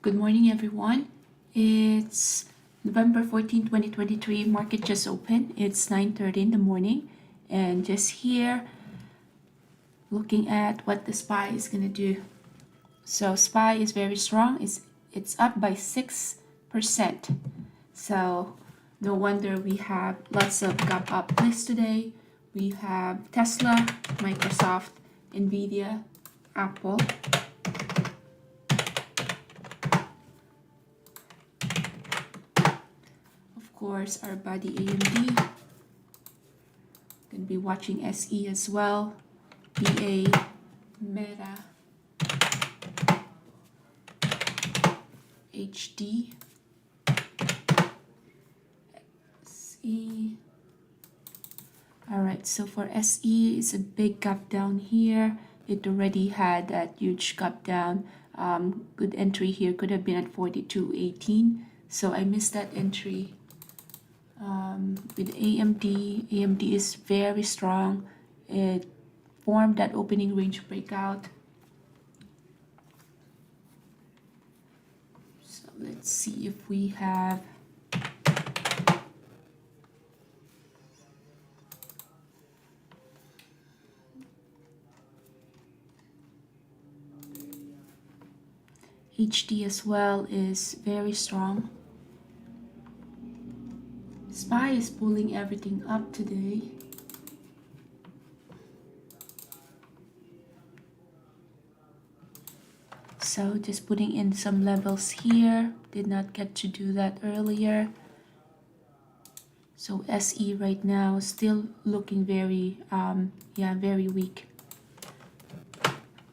Good morning, everyone. It's November 14, 2023. Market just opened. It's 9:30 in the morning. And just here, looking at what the SPY is going to do. So SPY is very strong. It's up by 6%. So no wonder we have lots of gap up lists today. We have Tesla, Microsoft, Nvidia, Apple. Of course, our buddy AMD. Gonna be watching SE as well. BA, Meta, HD, SE. Alright, so for SE, it's a big gap down here. It already had that huge gap down. Good entry here could have been at 42.18. So I missed that entry. With AMD is very strong. It formed that opening range breakout. So let's see if we have HD as well is very strong. SPY is pulling everything up today. So just putting in some levels here. Did not get to do that earlier. So SE right now still looking very, very weak.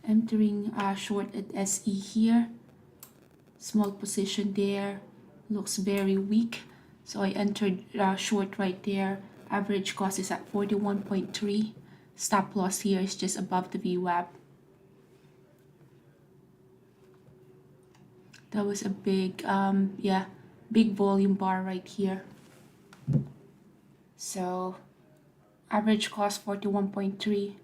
Entering short at SE here. Small position there. Looks very weak. So I entered short right there. Average cost is at 41.3. Stop loss here is just above the VWAP. That was a big, big volume bar right here. So average cost 41.3.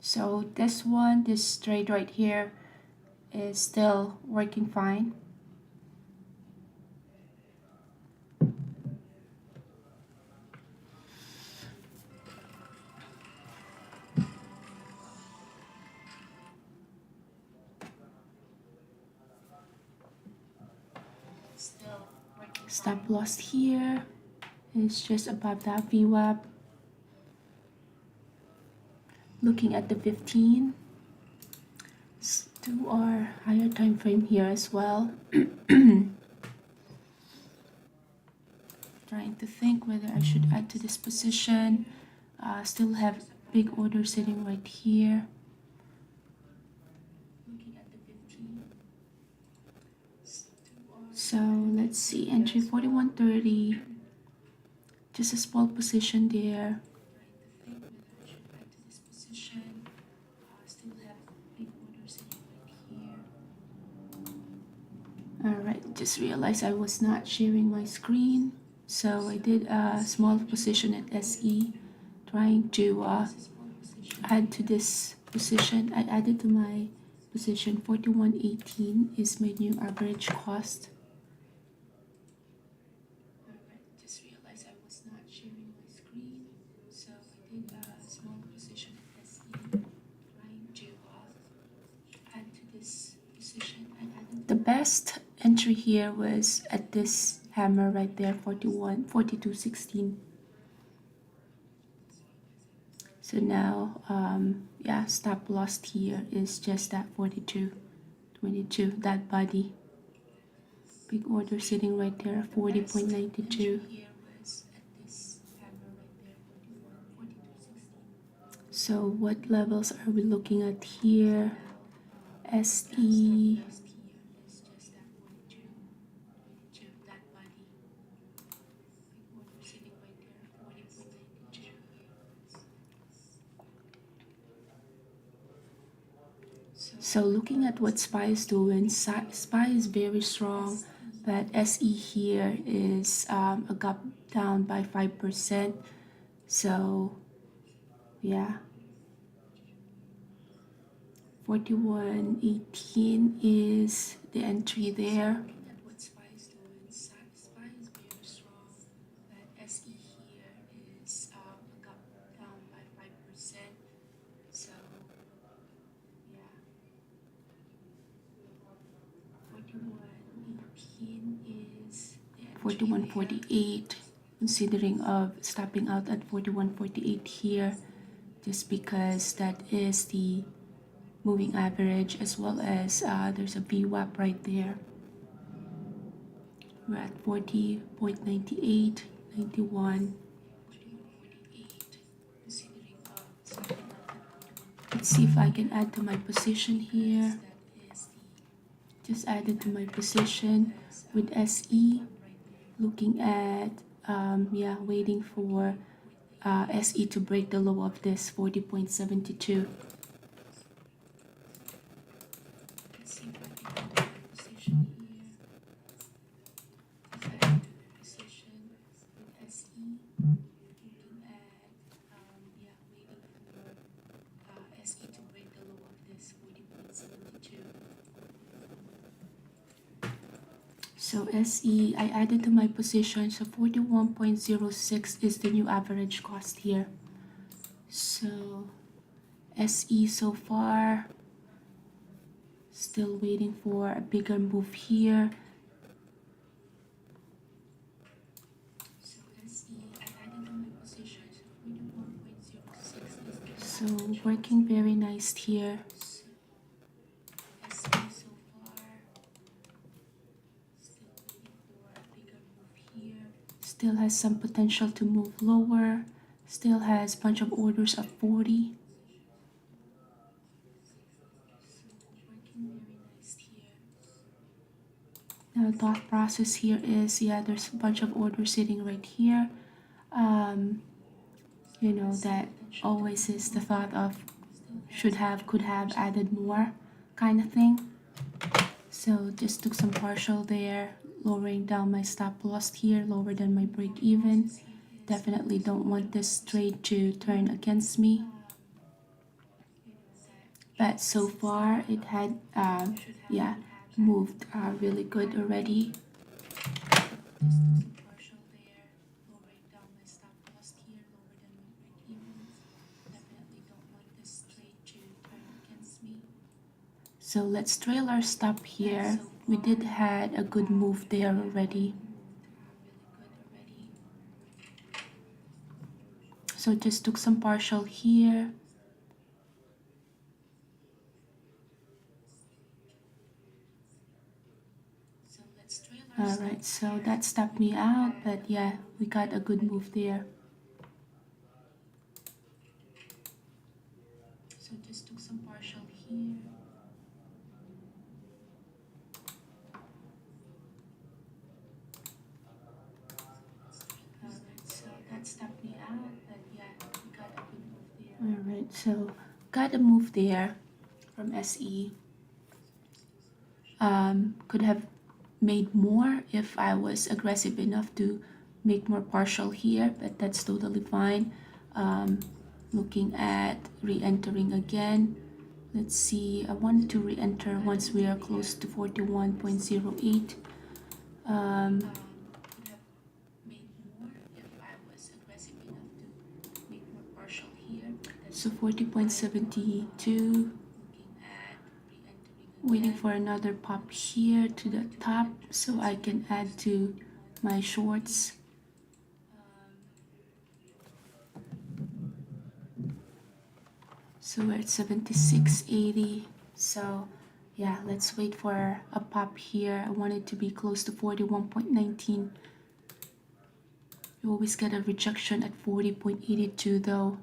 So this trade right here is still working fine. Stop loss here is just above that VWAP. Looking at the 15, let's do our higher time frame here as well. Trying to think whether I should add to this position. Still have big order sitting right here. Looking at the 15. So let's see, entry 41.30, just a small position there. Alright, just realized I was not sharing my screen, so I did a small position at SE, trying to add to this position. I added to my position 41.18 is my new average cost. Alright, just realized I was not sharing my screen, so I did a small position at SE, trying to add to this position. The best entry here was at this hammer right there, 42.16. So now, yeah, stop loss here is just that 42.22, that body. Big order sitting right there, 40.92. So what levels are we looking at here? SE. So looking at what SPY is doing, SPY is very strong, but SE here is a gap down by 5%. So yeah, 41.18 is the entry there. Is 41.48, considering of stopping out at 41.48 here, just because that is the moving average, as well as there's a VWAP right there. We're at 40.98, 91. Let's see if I can add to my position here. Just added to my position with SE, looking at yeah, waiting for SE to break the low of this 40.72. So SE, I added to my position, so 41.06 is the new average cost here. So SE so far, still waiting for a bigger move here. So working very nice here. Still has some potential to move lower. Still has a bunch of orders at 40. Now thought process here is, yeah, there's a bunch of orders sitting right here. You know, that always is the thought of should have, could have added more kind of thing. So just took some partial there, lowering down my stop loss here, lower than my break even. Definitely don't want this trade to turn against me. But so far it had, yeah, moved really good already. So let's trail our stop here. We did had a good move there already. So just took some partial here. Alright, so that stopped me out, but yeah, we got a good move there. So just took some partial here. Alright, so stopped me out, but yeah, we got a good move there. All right, so got a move there from SE. Could have made more if I was aggressive enough to make more partial here, but that's totally fine. Looking at re-entering again. Let's see, I wanted to re-enter once we are close to 41.08. Could have made more if I was aggressive enough to make more partial here. So 40.72. Waiting for another pop here to the top so I can add to my shorts. So we're at 76.80. So yeah, let's wait for a pop here. I want it to be close to 41.19. You always get a rejection at 40.82 though.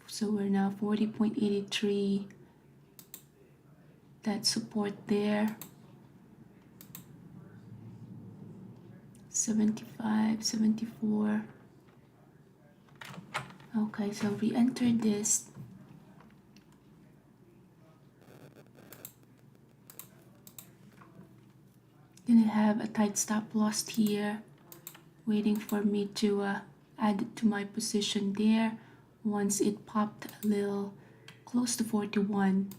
So we're now 40.83. That support there. 75, 74. Okay, so re-enter this. Gonna have a tight stop loss here, waiting for me to add it to my position there once it popped a little close to 41.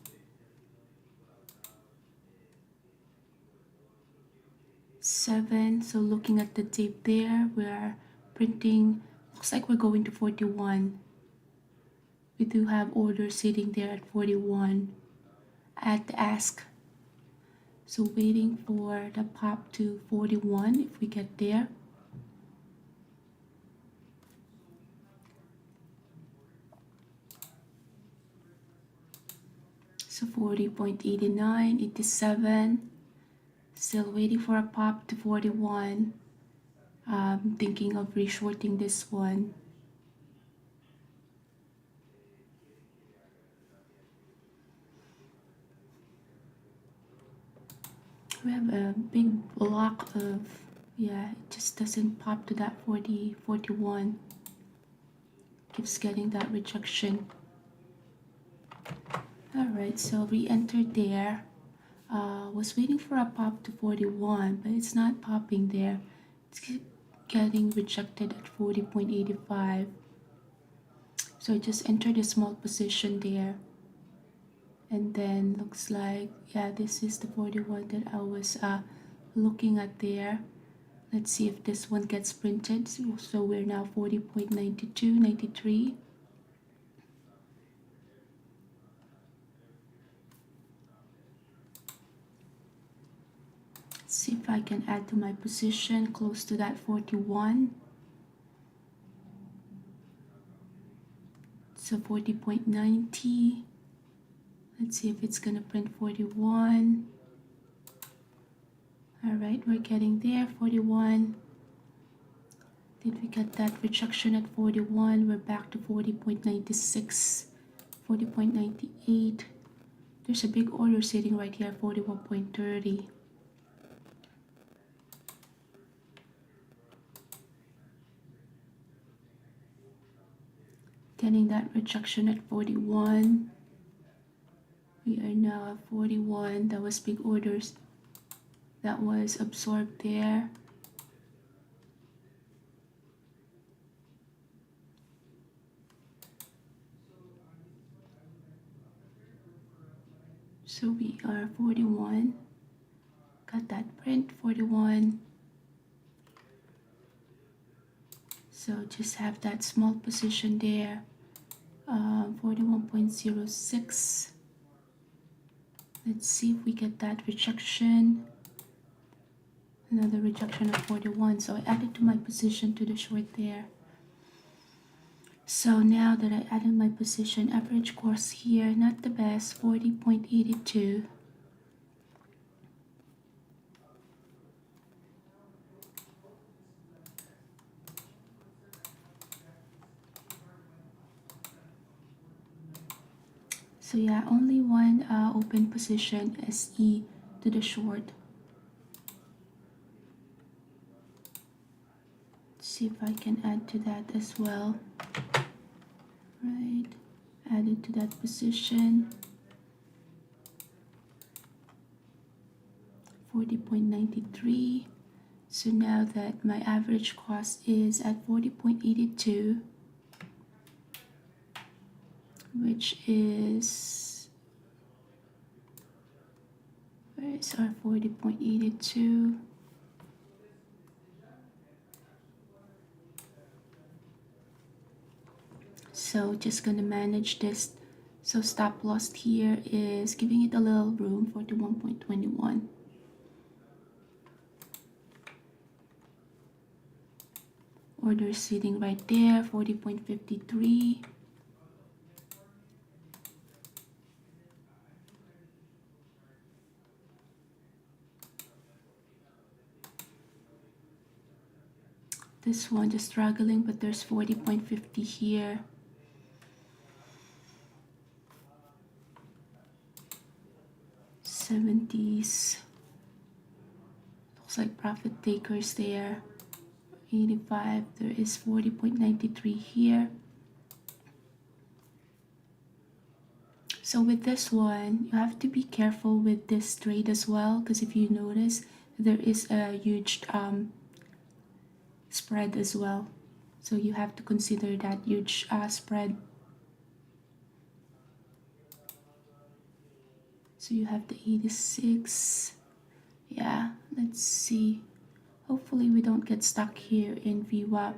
So looking at the tape there, we're printing, looks like we're going to 41. We do have orders sitting there at 41 at the ask. So waiting for the pop to 41 if we get there. So 40.89, 87. Still waiting for a pop to 41. Thinking of reshorting this one. We have a big block of, yeah, it just doesn't pop to that 40, 41. Keeps getting that rejection. Alright, so re-entered there. Was waiting for a pop to 41, but it's not popping there. It's getting rejected at 40.85. So I just entered a small position there. And then looks like, yeah, this is the 41 that I was looking at there. Let's see if this one gets printed. So we're now 40.92, 93. See if I can add to my position close to that 41. So 40.90. Let's see if it's gonna print 41. All right, we're getting there, 41. Did we get that rejection at 41? We're back to 40.96, 40.98. There's a big order sitting right here, 41.30. Getting that rejection at 41. We are now at 41. That was big orders that was absorbed there. So we are 41. Got that print, 41. So just have that small position there. 41.06. Let's see if we get that rejection. Another rejection of 41. So I added to my position to the short there. So now that I added my position, average course here, not the best, 40.82. So yeah, only one open position, SE to the short. See if I can add to that as well. Right, add it to that position. 40.93. So now that my average cost is at 40.82, which is, where is our 40.82? So just gonna manage this. So stop loss here is giving it a little room, 41.21. Order sitting right there, 40.53. This one just struggling, but there's 40.50 here. '70s. Looks like profit takers there. 85. There is 40.93 here. So with this one, you have to be careful with this trade as well, because if you notice, there is a huge spread as well. So you have to consider that huge spread. So you have the 86. Yeah, let's see. Hopefully we don't get stuck here in VWAP.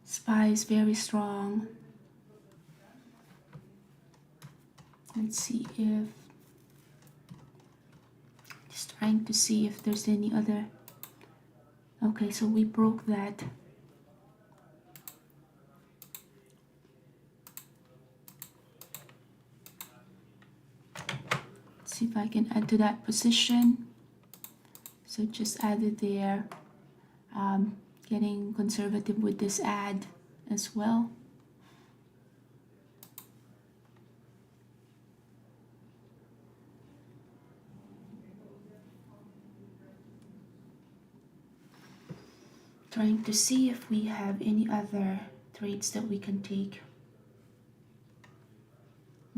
SPY is very strong. Let's see if, just trying to see if there's any other. Okay, so we broke that. Let's see if I can add to that position. So just add it there. Getting conservative with this add as well. Trying to see if we have any other trades that we can take.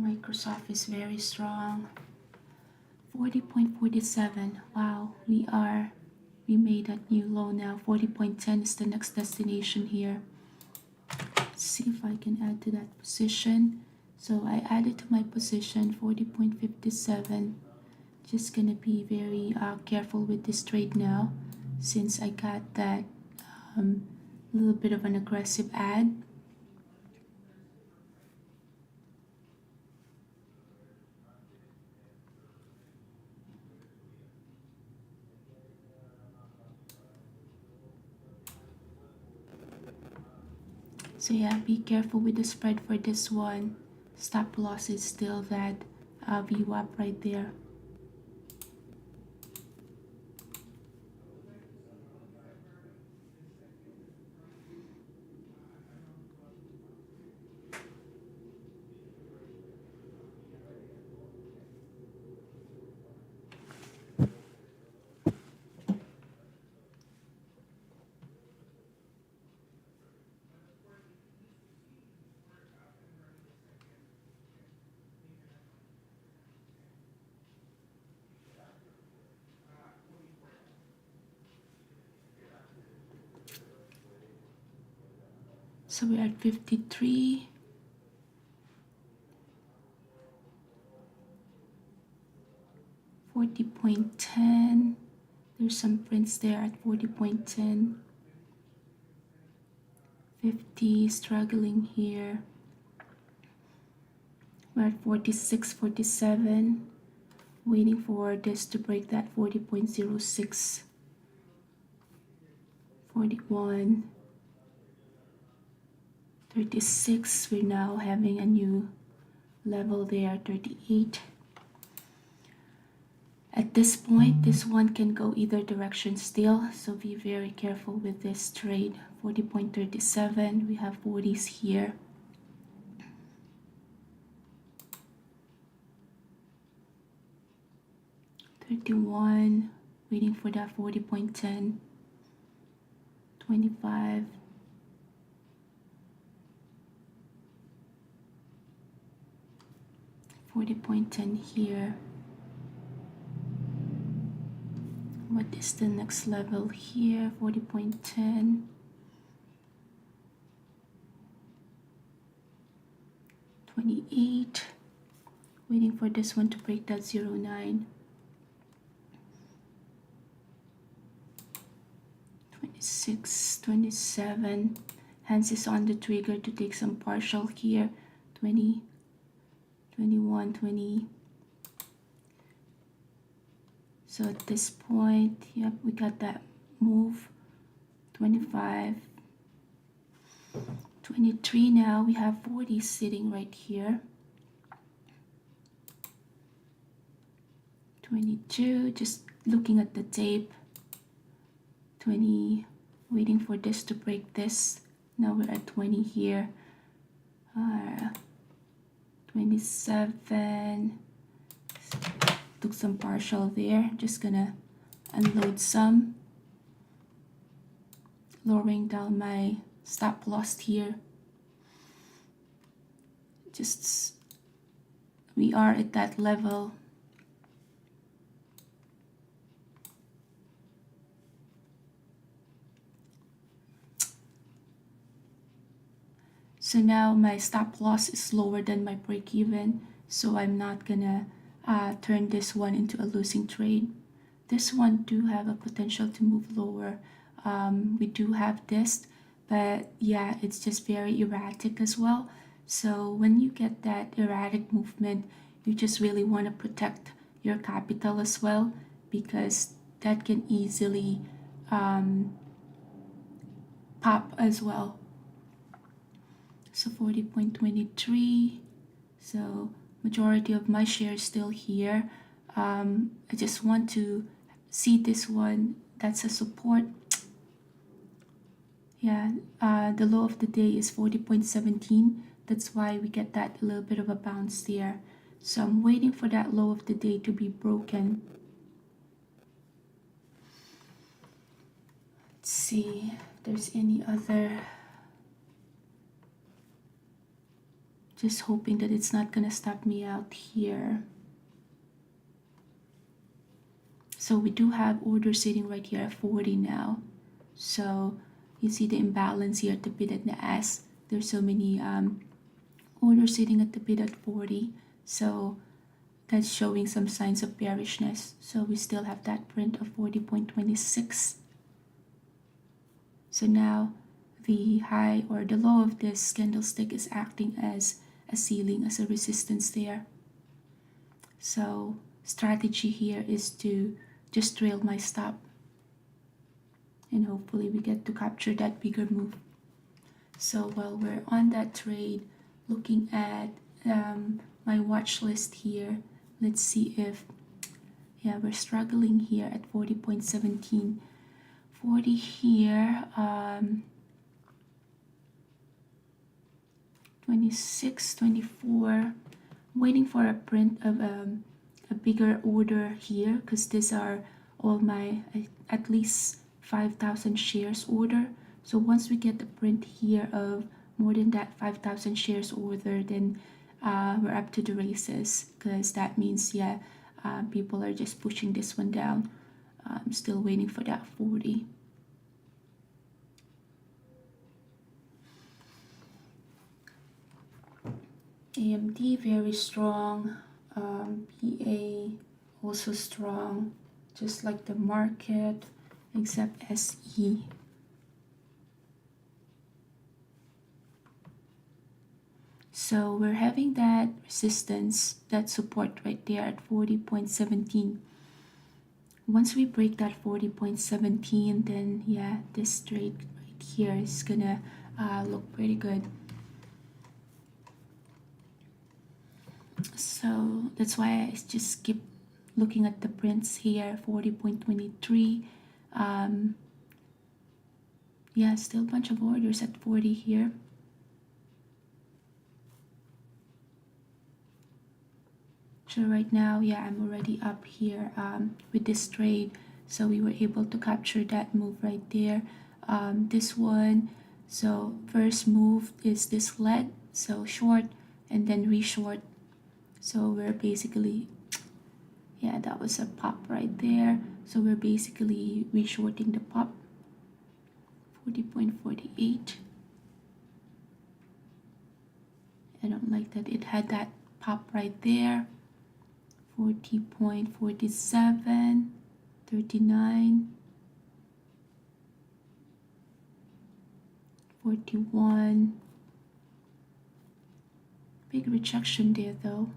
Microsoft is very strong. 40.47. Wow, we made that new low now. 40.10 is the next destination here. Let's see if I can add to that position. So I added to my position 40.57. Just gonna be very careful with this trade now, since I got that little bit of an aggressive add. So yeah, be careful with the spread for this one. Stop loss is still that VWAP right there. So we're at 53. $40.10. There's some prints there at 40.10. 50 struggling here. We're at 46, 47. Waiting for this to break that 40.06. 41. 36. We're now having a new level there. 38. At this point, this one can go either direction still, so be very careful with this trade. 40.37. We have 40s here. 31. Waiting for that 40.10. 25, 40.10 here. What is the next level here? 40.10, 28, waiting for this one to break that 09, 26, 27. Hands is on the trigger to take some partial here. 20, 21, 20. So at this point, yep, we got that move. 25, 23. Now we have 40 sitting right here. 22, just looking at the tape. 20, waiting for this to break this. Now we're at 20 here. 27, took some partial there. Just gonna unload some, lowering down my stop loss here. Just, we are at that level. So now my stop loss is lower than my break even, so I'm not gonna turn this one into a losing trade. This one do have a potential to move lower. We do have this, but yeah, it's just very erratic as well. So when you get that erratic movement, you just really want to protect your capital as well, because that can easily pop as well. So 40.23, so majority of my shares still here. I just want to see this one, that's a support. Yeah, the low of the day is 40.17. That's why we get that little bit of a bounce there. So I'm waiting for that low of the day to be broken. Let's see if there's any other. Just hoping that it's not gonna stop me out here. So we do have orders sitting right here at 40 now. So you see the imbalance here at the bid and the ask. There's so many orders sitting at the bid at 40. So that's showing some signs of bearishness. So we still have that print of 40.26. So now the high or the low of this candlestick is acting as a ceiling, as a resistance there. So strategy here is to just trail my stop, and hopefully we get to capture that bigger move. So while we're on that trade, looking at my watch list here, let's see if, yeah, we're struggling here at 40.17. 40 here, 26, 24, waiting for a print of a bigger order here, because these are all my at least 5,000 shares order. So once we get the print here of more than that 5,000 shares order, then we're up to the races, because that means, yeah, people are just pushing this one down. I'm still waiting for that 40. AMD very strong, PA also strong, just like the market, except SE. So we're having that resistance, that support right there at 40.17. Once we break that 40.17, then yeah, this trade right here is gonna look pretty good. So that's why I just keep looking at the prints here. 40.23. Yeah, still a bunch of orders at 40 here. So right now, yeah, I'm already up here with this trade. So we were able to capture that move right there. this one. So first move is this leg, so short and then re-short. So we're basically, yeah, that was a pop right there. So we're basically re-shorting the pop. 40.48. I don't like that it had that pop right there. 40.47, 39, 41. Big rejection there though.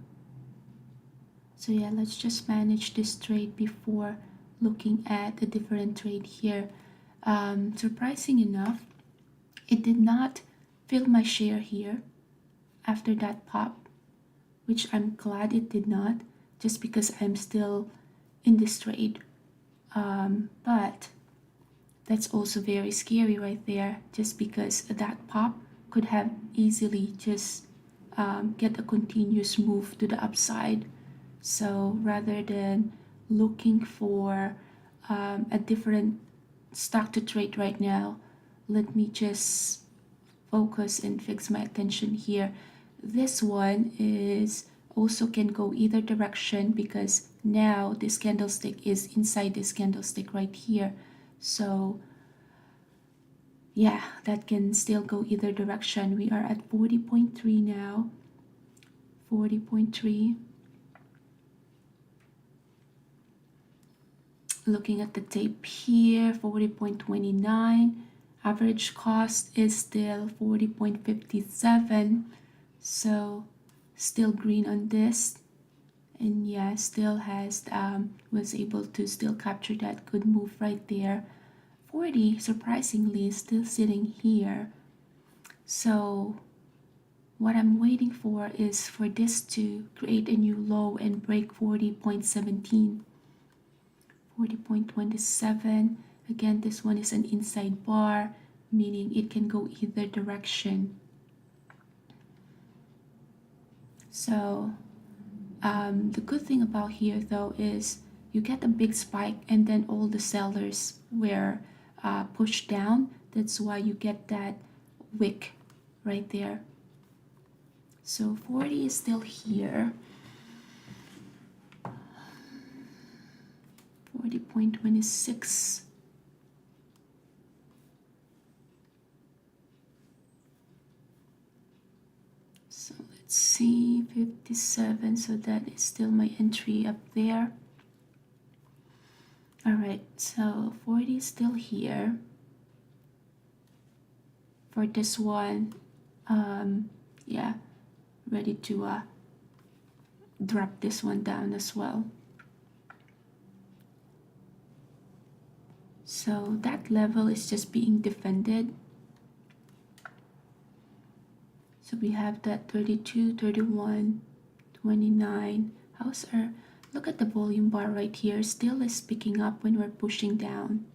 So yeah, let's just manage this trade before looking at a different trade here. Surprising enough, it did not fill my share here after that pop, which I'm glad it did not, just because I'm still in this trade. But that's also very scary right there, just because that pop could have easily just get a continuous move to the upside. So rather than looking for a different stock to trade right now, let me just focus and fix my attention here. This one is also can go either direction, because now this candlestick is inside this candlestick right here. So yeah, that can still go either direction. We are at 40.3 now. 40.3. Looking at the tape here, 40.29. Average cost is still 40.57. So still green on this. And yeah, still has was able to still capture that good move right there. 40 surprisingly is still sitting here. So what I'm waiting for is for this to create a new low and break 40.17. 40.27. Again, this one is an inside bar, meaning it can go either direction. So the good thing about here though is you get a big spike and then all the sellers were pushed down. That's why you get that wick right there. So 40 is still here. 40.26. So let's see, 57. So that is still my entry up there. All right, so 40 is still here. For this one, yeah, ready to drop this one down as well. So that level is just being defended. So we have that 32, 31, 29. How's our, look at the volume bar right here, still is picking up when we're pushing down.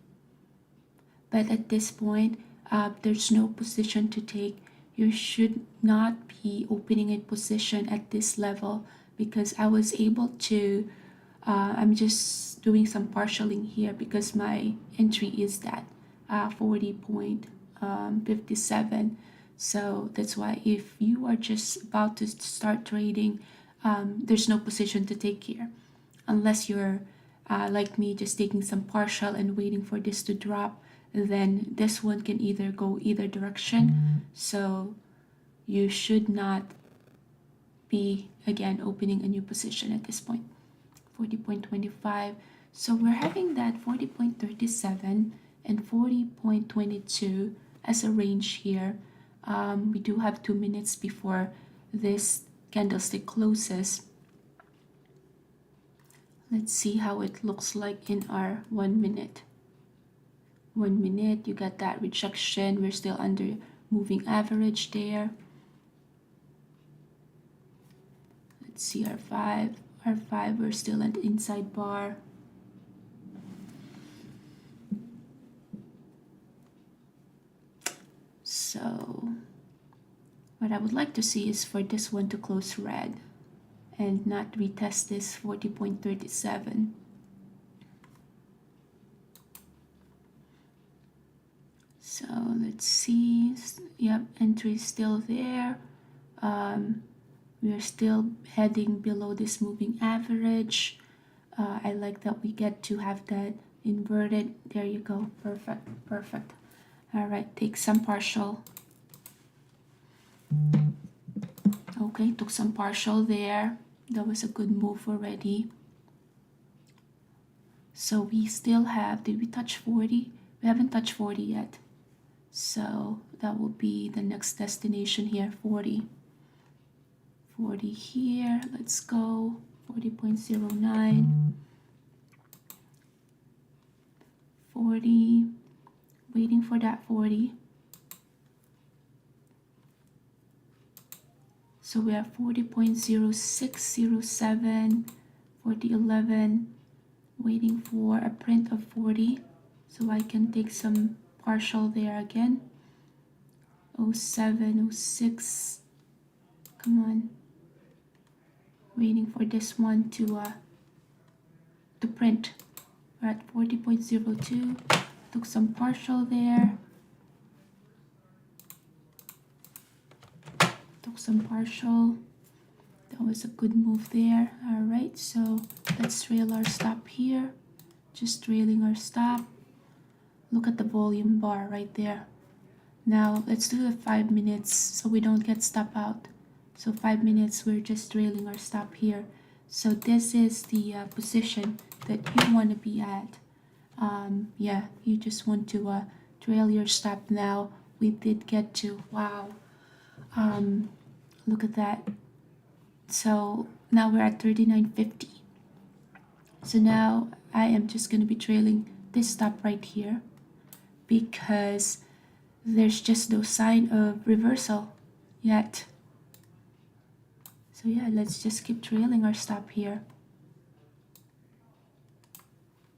But at this point, there's no position to take. You should not be opening a position at this level, because I was able to, I'm just doing some partialing here because my entry is that 40.57. So that's why if you are just about to start trading, there's no position to take here, unless you're like me, just taking some partial and waiting for this to drop. Then this one can either go either direction. So you should not be again opening a new position at this point. 40.25. So we're having that 40.37 and 40.22 as a range here. We do have 2 minutes before this candlestick closes. Let's see how it looks like in our 1 minute. 1 minute, you got that rejection. We're still under moving average there. Let's see our 5. Our 5, we're still at the inside bar. So what I would like to see is for this one to close red and not retest this 40.37. So let's see. Yep, entry is still there. We are still heading below this moving average. I like that we get to have that inverted. There you go. Perfect. Perfect. All right, take some partial. Okay, took some partial there. That was a good move already. So we still have, did we touch 40? We haven't touched 40 yet. So that will be the next destination here, 40. 40 here, let's go, 40.09. 40, waiting for that 40. So we have 40.0607, 40.11, waiting for a print of 40. So I can take some partial there again. 07, 06, come on. Waiting for this one to print. We're at 40.02, took some partial there. Took some partial. That was a good move there. All right, so let's trail our stop here. Just trailing our stop. Look at the volume bar right there. Now let's do the 5 minutes so we don't get stop out. So 5 minutes, we're just trailing our stop here. So this is the position that you want to be at. Yeah, you just want to trail your stop now. We did get to, wow. Look at that. So now we're at 39.50. So now I am just going to be trailing this stop right here because there's just no sign of reversal yet. So yeah, let's just keep trailing our stop here.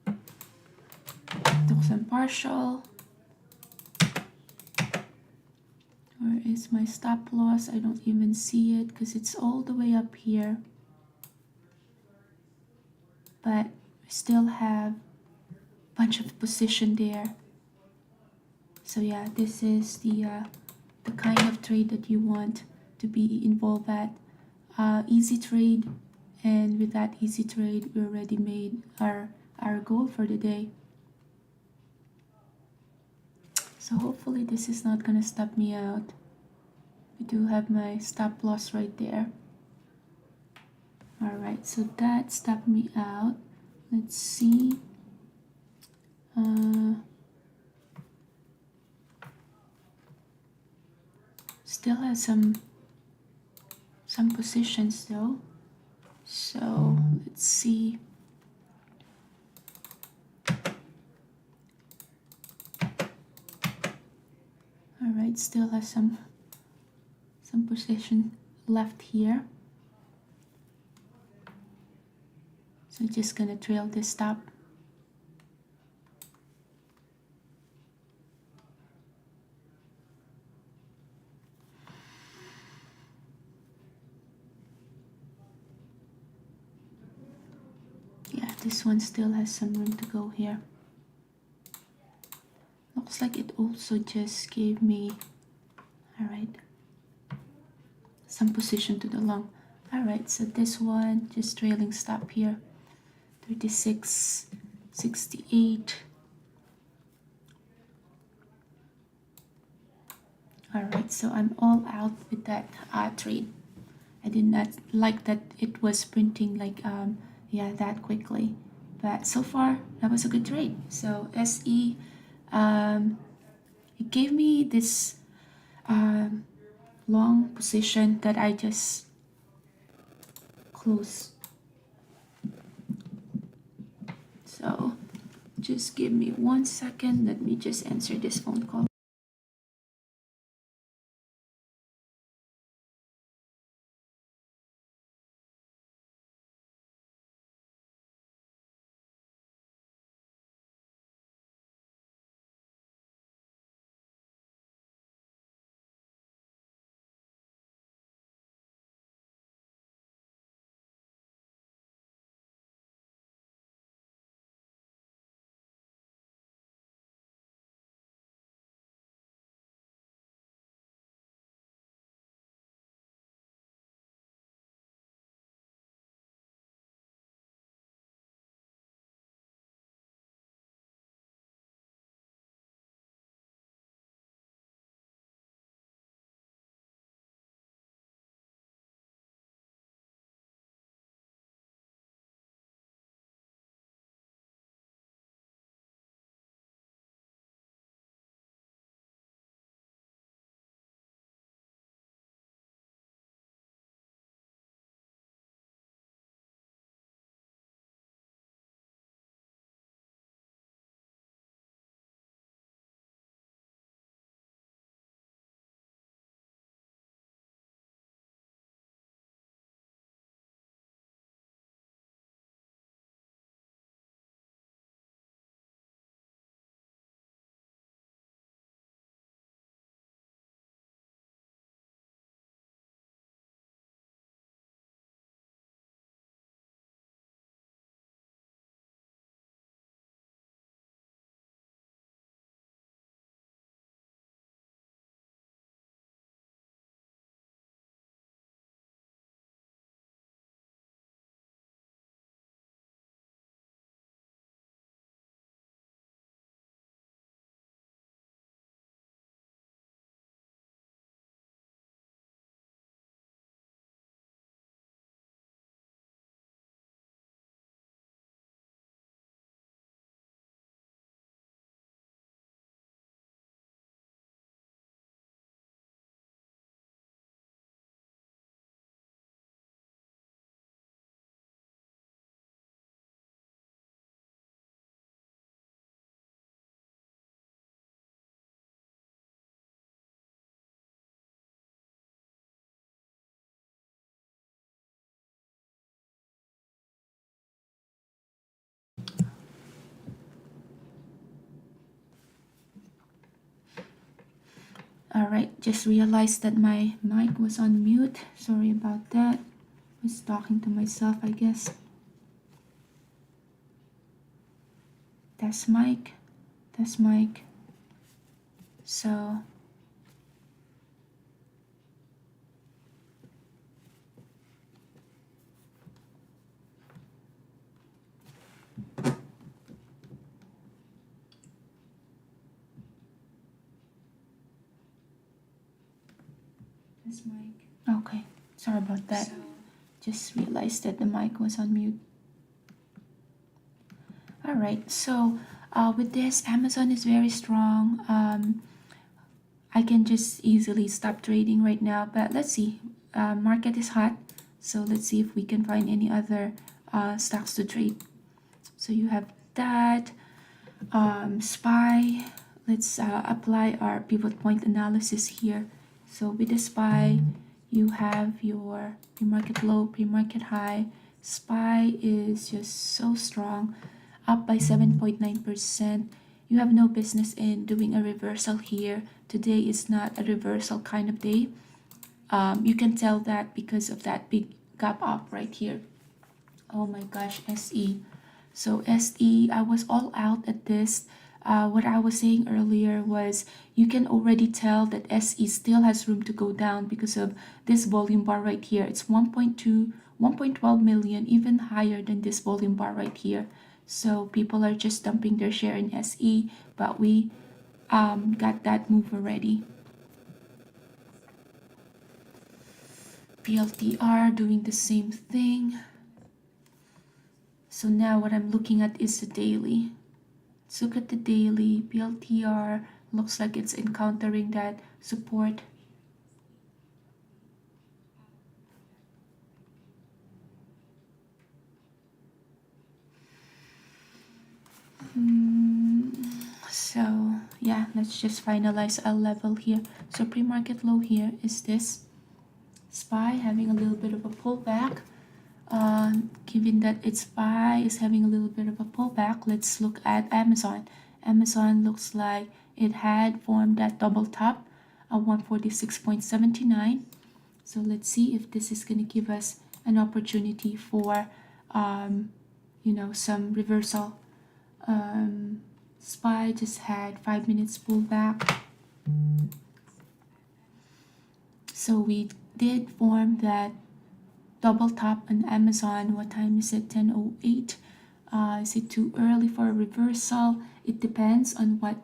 Took some partial. Where is my stop loss? I don't even see it because it's all the way up here. But we still have a bunch of position there. So yeah, this is the kind of trade that you want to be involved at. Easy trade, and with that easy trade, we already made our goal for the day. So hopefully this is not gonna stop me out. We do have my stop loss right there. All right, so that stopped me out. Let's see. Still has some positions though. So let's see. All right, still has some position left here. So just gonna trail this stop. Yeah, this one still has some room to go here. Looks like it also just gave me, all right, some position to the long. All right, so this one just trailing stop here, 36.68. All right, so I'm all out with that trade. I did not like that it was printing like yeah, that quickly, but so far that was a good trade. So SE, it gave me this long position that I just close. So just give me 1 second. Let me just answer this phone call. All right, just realized that my mic was on mute. Sorry about that. I was talking to myself, I guess. Test mic, test mic. So this mic. Okay, sorry about that. Just realized that the mic was on mute. All right, so with this, Amazon is very strong. I can just easily stop trading right now, but let's see. Market is hot, so let's see if we can find any other stocks to trade. So you have that. SPY. Let's apply our pivot point analysis here. So with the SPY, you have your pre-market low, pre-market high. SPY is just so strong, up by 7.9%. You have no business in doing a reversal here. Today is not a reversal kind of day. You can tell that because of that big gap up right here. Oh my gosh, SE. So SE, I was all out at this. What I was saying earlier was you can already tell that SE still has room to go down because of this volume bar right here. It's 1.2, 1.12 million, even higher than this volume bar right here. So people are just dumping their share in SE, but we got that move already. PLTR doing the same thing. So now what I'm looking at is the daily. Let's look at the daily. PLTR looks like it's encountering that support. So yeah, let's just finalize our level here. So pre-market low here is this. SPY having a little bit of a pullback. Given that its SPY is having a little bit of a pullback, let's look at Amazon. Amazon looks like it had formed that double top at 146.79. So let's see if this is going to give us an opportunity for some reversal. SPY just had 5 minutes pullback. So we did form that double top on Amazon. What time is it? 10:08. Is it too early for a reversal? It depends on what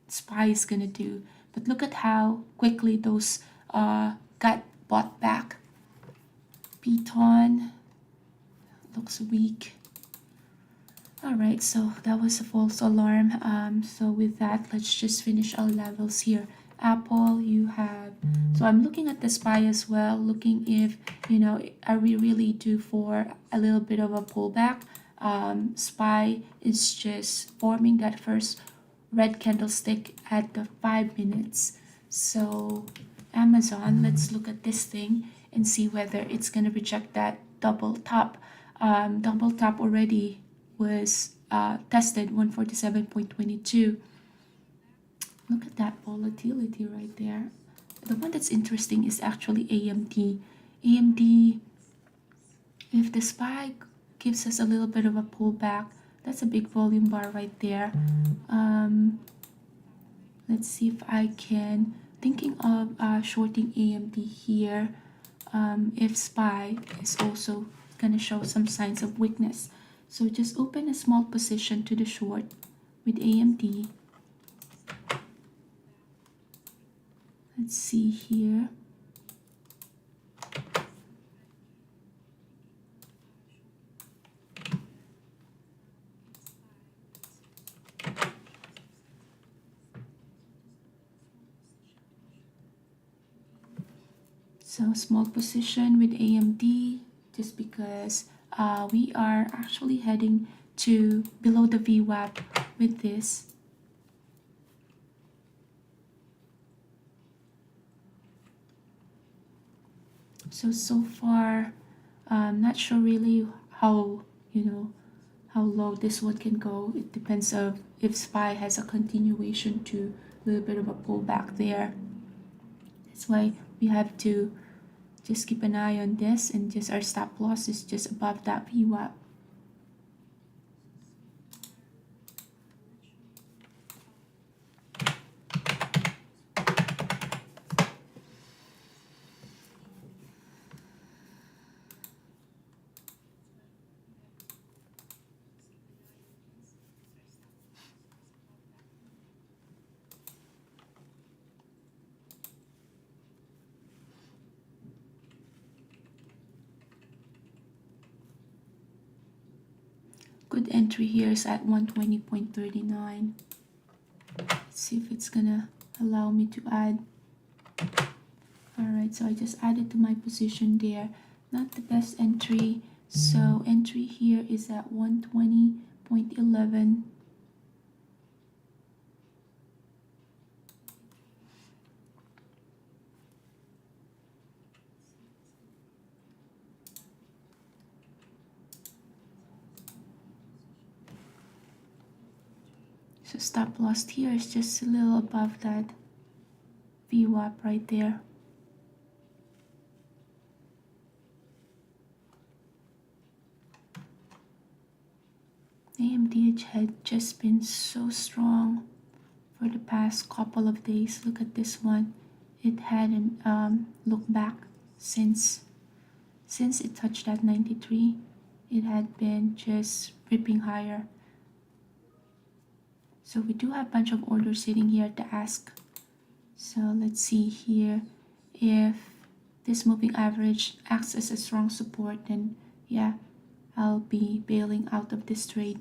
SPY is gonna do. But look at how quickly those got bought back. Piton looks weak. Alright, so that was a false alarm. So with that, let's just finish our levels here. Apple, you have, so I'm looking at the SPY as well, looking if, are we really due for a little bit of a pullback? SPY is just forming that first red candlestick at the 5 minutes. So Amazon, let's look at this thing and see whether it's gonna reject that double top. Double top already was tested 147.22. Look at that volatility right there. The one that's interesting is actually AMD. AMD, if the SPY gives us a little bit of a pullback, that's a big volume bar right there. Let's see if I can, thinking of shorting AMD here. If SPY is also gonna show some signs of weakness. So just open a small position to the short with AMD. Let's see here. So small position with AMD just because we are actually heading to below the VWAP with this. So far, I'm not sure really how low this one can go. It depends of if SPY has a continuation to a little bit of a pullback there. That's why we have to just keep an eye on this, and just our stop loss is just above that VWAP. Good entry here is at 120.39. Let's see if it's gonna allow me to add. Alright, so I just added to my position there. Not the best entry, so entry here is at 120.11. So stop loss here is just a little above that VWAP right there. AMD had just been so strong for the past couple of days. Look at this one. It hadn't looked back since it touched that 93. It had been just ripping higher. So we do have a bunch of orders sitting here to ask. So let's see here. If this moving average acts as a strong support, then yeah, I'll be bailing out of this trade.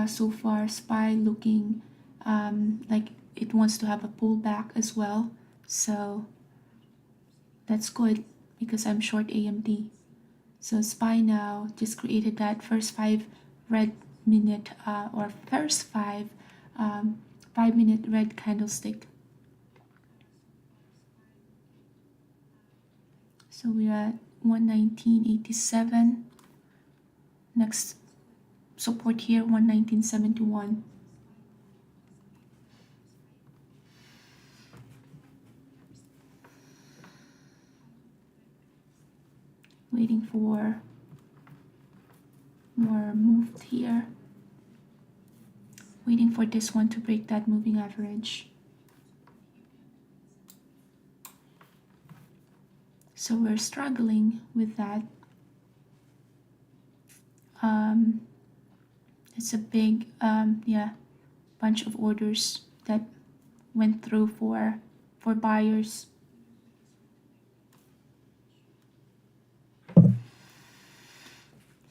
So far, SPY looking like it wants to have a pullback as well. So that's good because I'm short AMD. So SPY now just created that first 5 red minute or first 5-minute red candlestick. So we're at 119.87. Next support here, 119.71. Waiting for more move here. Waiting for this one to break that moving average. So we're struggling with that. It's a big bunch of orders that went through for buyers.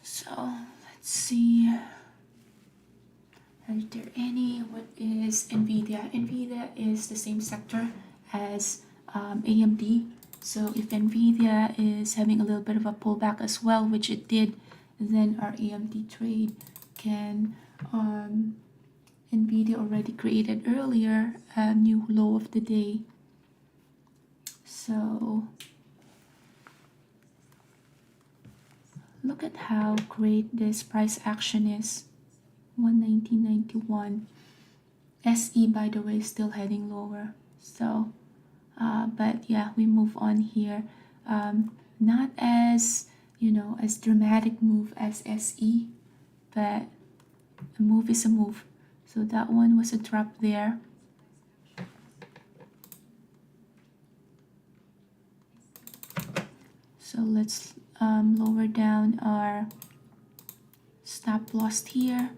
So let's see. Are there any? What is NVIDIA? NVIDIA is the same sector as AMD. So if NVIDIA is having a little bit of a pullback as well, which it did, then our AMD trade can NVIDIA already created earlier a new low of the day. So look at how great this price action is. 119.91. SE, by the way, is still heading lower. So but yeah, we move on here. Not as as dramatic move as SE, but a move is a move. So that one was a drop there. So let's lower down our stop loss here,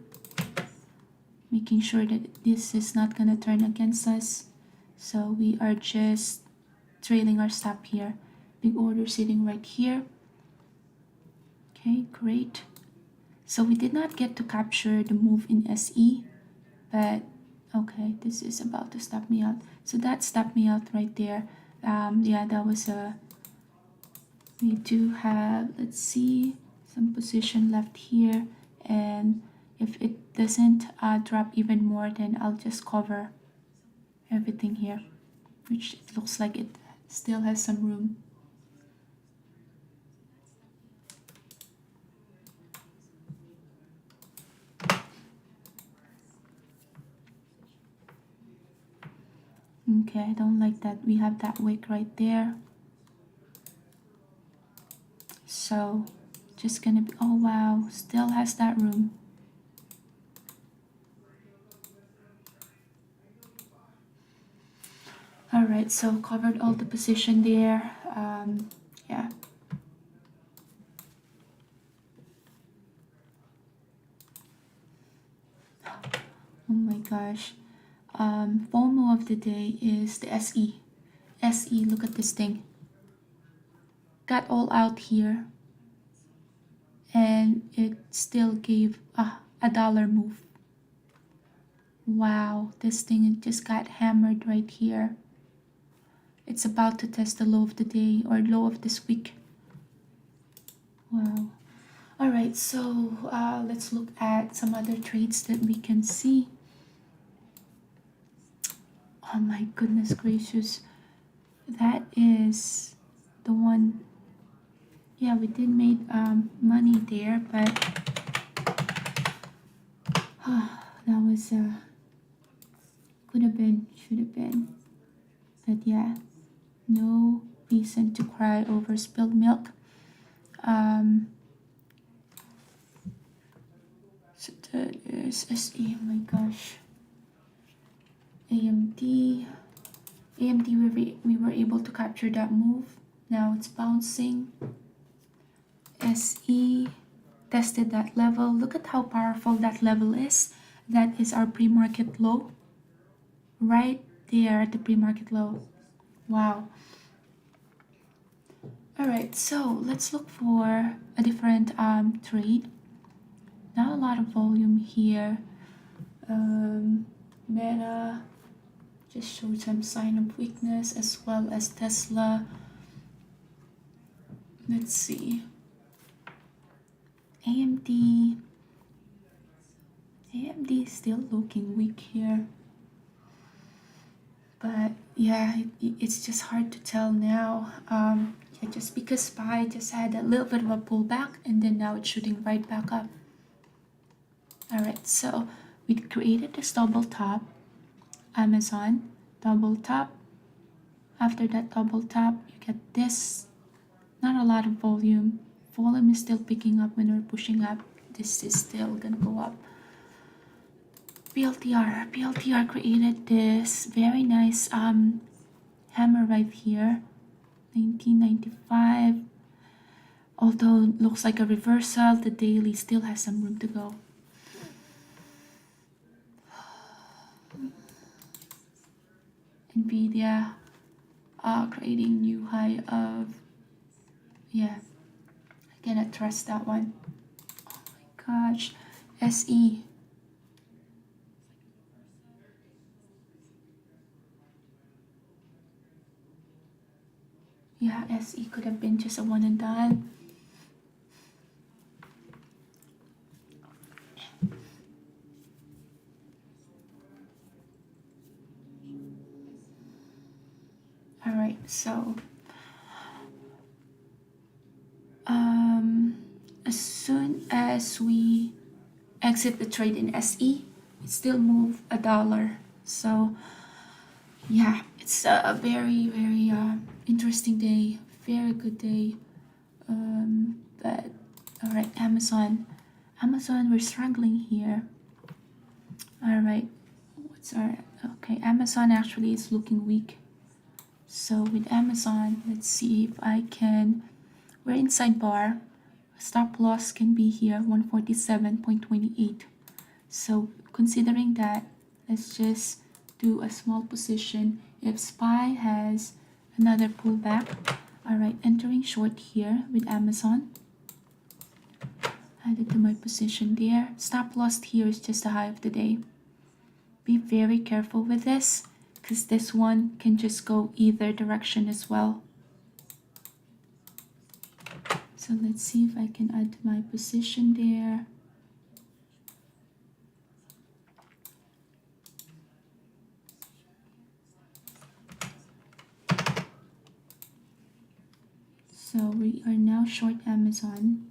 making sure that this is not gonna turn against us. So we are just trailing our stop here. Big order sitting right here. Okay, great. So we did not get to capture the move in SE, but okay, this is about to stop me out. So that stopped me out right there. Yeah, that was we do have, let's see, some position left here, and if it doesn't drop even more, then I'll just cover everything here, which it looks like it still has some room. Okay, I don't like that we have that wick right there. So just gonna be, oh wow, still has that room. All right, so covered all the position there. Yeah. Oh my gosh. FOMO of the day is the SE. SE, look at this thing. Got all out here. And it still gave a dollar move. Wow, this thing just got hammered right here. It's about to test the low of the day or low of this week. Wow. All right, so let's look at some other trades that we can see. Oh my goodness gracious. That is the one. Yeah, we did make money there, but that was could have been, should have been. But yeah, no reason to cry over spilled milk. So that is SE. Oh my gosh. AMD. We were able to capture that move. Now it's bouncing. SE tested that level. Look at how powerful that level is. That is our pre-market low. Right there at the pre-market low. Wow. Alright, so let's look for a different trade. Not a lot of volume here. Meta just showed some sign of weakness, as well as Tesla. Let's see. AMD is still looking weak here. But yeah, it's just hard to tell now. Yeah, just because SPY just had a little bit of a pullback and then now it's shooting right back up. Alright, so we created this double top. Amazon, double top. After that double top, you get this. Not a lot of volume. Volume is still picking up when we're pushing up. This is still gonna go up. PLTR created this very nice hammer right here. 1995. Although it looks like a reversal, the daily still has some room to go. Nvidia creating new high of, yeah, I cannot trust that one. Oh my gosh. SE. Yeah, SE could have been just a one and done. Alright, so as soon as we exit the trade in SE, it still moved a dollar. So yeah, it's a very interesting day, very good day. But all right, Amazon, we're struggling here. All right, what's our, okay, Amazon actually is looking weak. So with Amazon, let's see if I can, we're inside bar. Stop loss can be here, 147.28. So considering that, let's just do a small position. If SPY has another pullback, all right, entering short here with Amazon. Added to my position there. Stop loss here is just the high of the day. Be very careful with this, because this one can just go either direction as well. So let's see if I can add to my position there. So we are now short Amazon.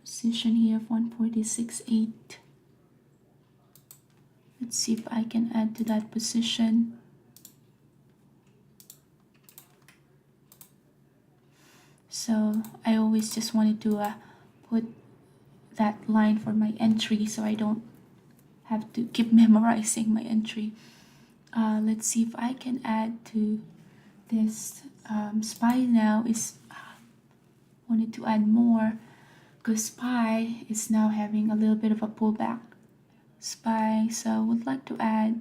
Position here of 146.8. Let's see if I can add to that position. So I always just wanted to put that line for my entry so I don't have to keep memorizing my entry. Let's see if I can add to this. SPY now is wanted to add more because SPY is now having a little bit of a pullback. SPY, so I would like to add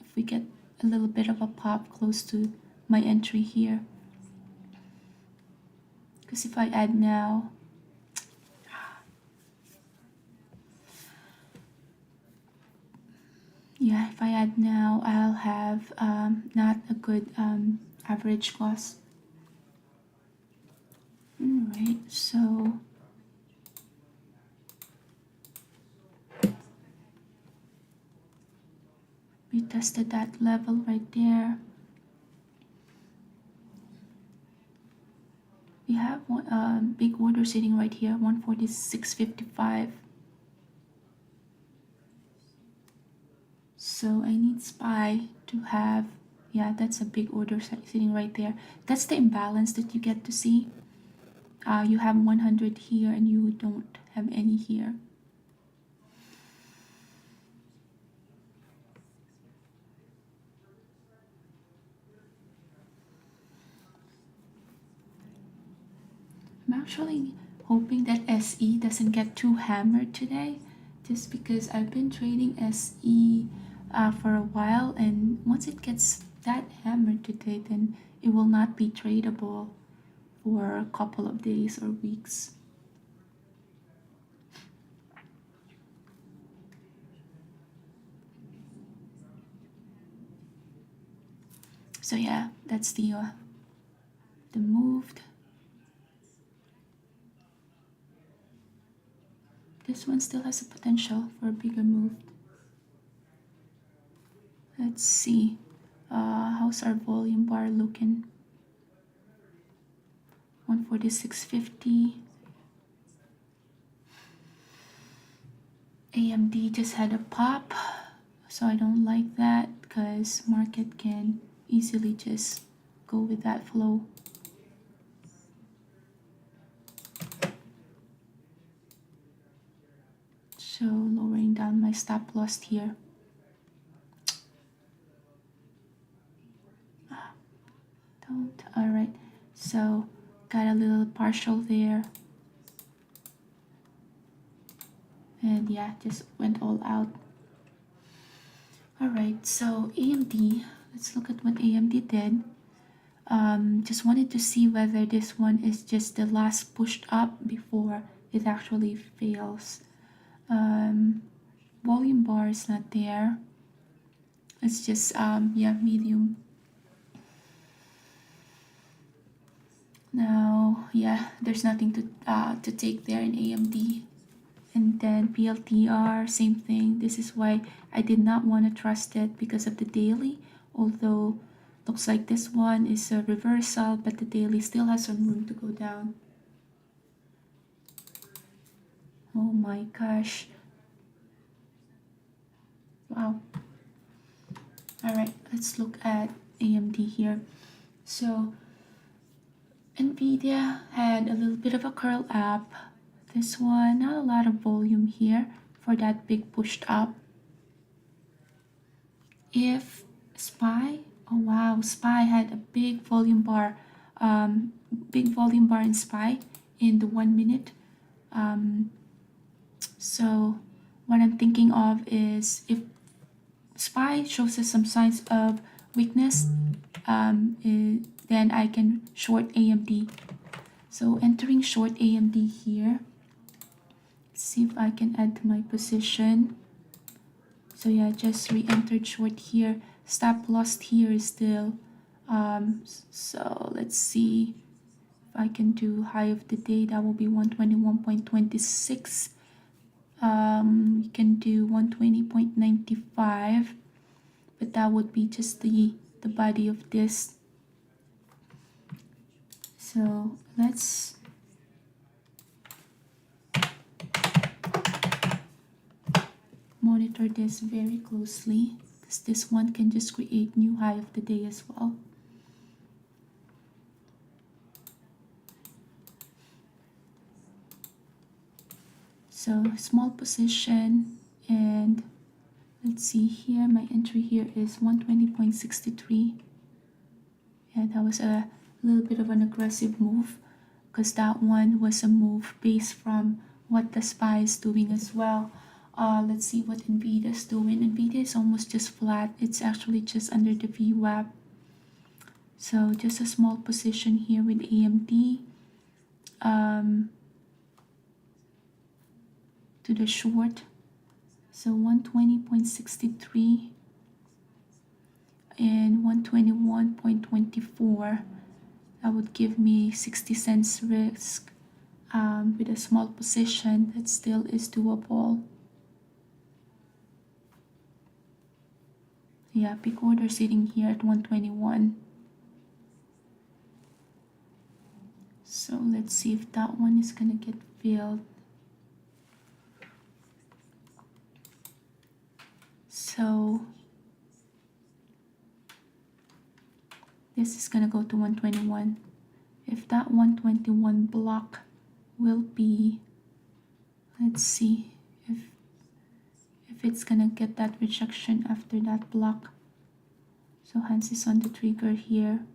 if we get a little bit of a pop close to my entry here. Because if I add now, yeah, if I add now, I'll have not a good average cost. Alright, so we tested that level right there. We have one big order sitting right here, 146.55. So I need SPY to have, yeah, that's a big order sitting right there. That's the imbalance that you get to see. You have 100 here and you don't have any here. I'm actually hoping that SE doesn't get too hammered today, just because I've been trading SE for a while, and once it gets that hammered today, then it will not be tradable for a couple of days or weeks. So yeah, that's the moved. This one still has a potential for a bigger move. Let's see. How's our volume bar looking? 146.50. AMD just had a pop, so I don't like that because market can easily just go with that flow. So lowering down my stop loss here. Don't. Alright, so got a little partial there. And yeah, just went all out. Alright, so AMD, let's look at what AMD did. Just wanted to see whether this one is just the last pushed up before it actually fails. Volume bar is not there. It's just yeah, medium. Now yeah, there's nothing to take there in AMD. And then PLTR, same thing. This is why I did not want to trust it because of the daily, although looks like this one is a reversal, but the daily still has some room to go down. Oh my gosh. Wow. Alright, let's look at AMD here. So Nvidia had a little bit of a curl up. This one, not a lot of volume here for that big pushed up. If SPY, oh wow, SPY had a big volume bar in SPY in the 1 minute. So what I'm thinking of is if SPY shows us some signs of weakness, then I can short AMD. So entering short AMD here. Let's see if I can add to my position. So yeah, just re-entered short here. Stop loss here is still. So let's see if I can do high of the day. That will be 121.26. We can do 120.95, but that would be just the body of this. So let's monitor monitor this very closely because this one can just create new high of the day as well. So small position, and let's see here, my entry here is 120.63. Yeah, that was a little bit of an aggressive move because that one was a move based from what the SPY is doing as well. Let's see what NVIDIA is doing. NVIDIA is almost just flat. It's actually just under the VWAP. So just a small position here with AMD. To the short, so 120.63 and 121.24. That would give me 60 cents risk with a small position. That still is doable. Yeah, big order sitting here at 121. So let's see if that one is gonna get filled. So this is gonna go to 121. If that 121 block will be, let's see if it's gonna get that rejection after that block. So hands is on the trigger here.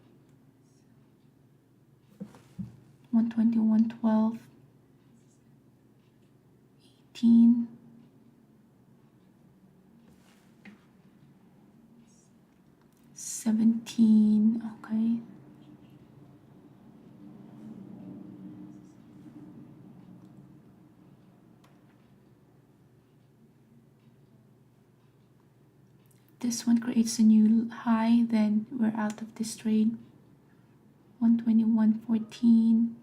121.12, 18, 17, okay. This one creates a new high, then we're out of this trade. 121.14,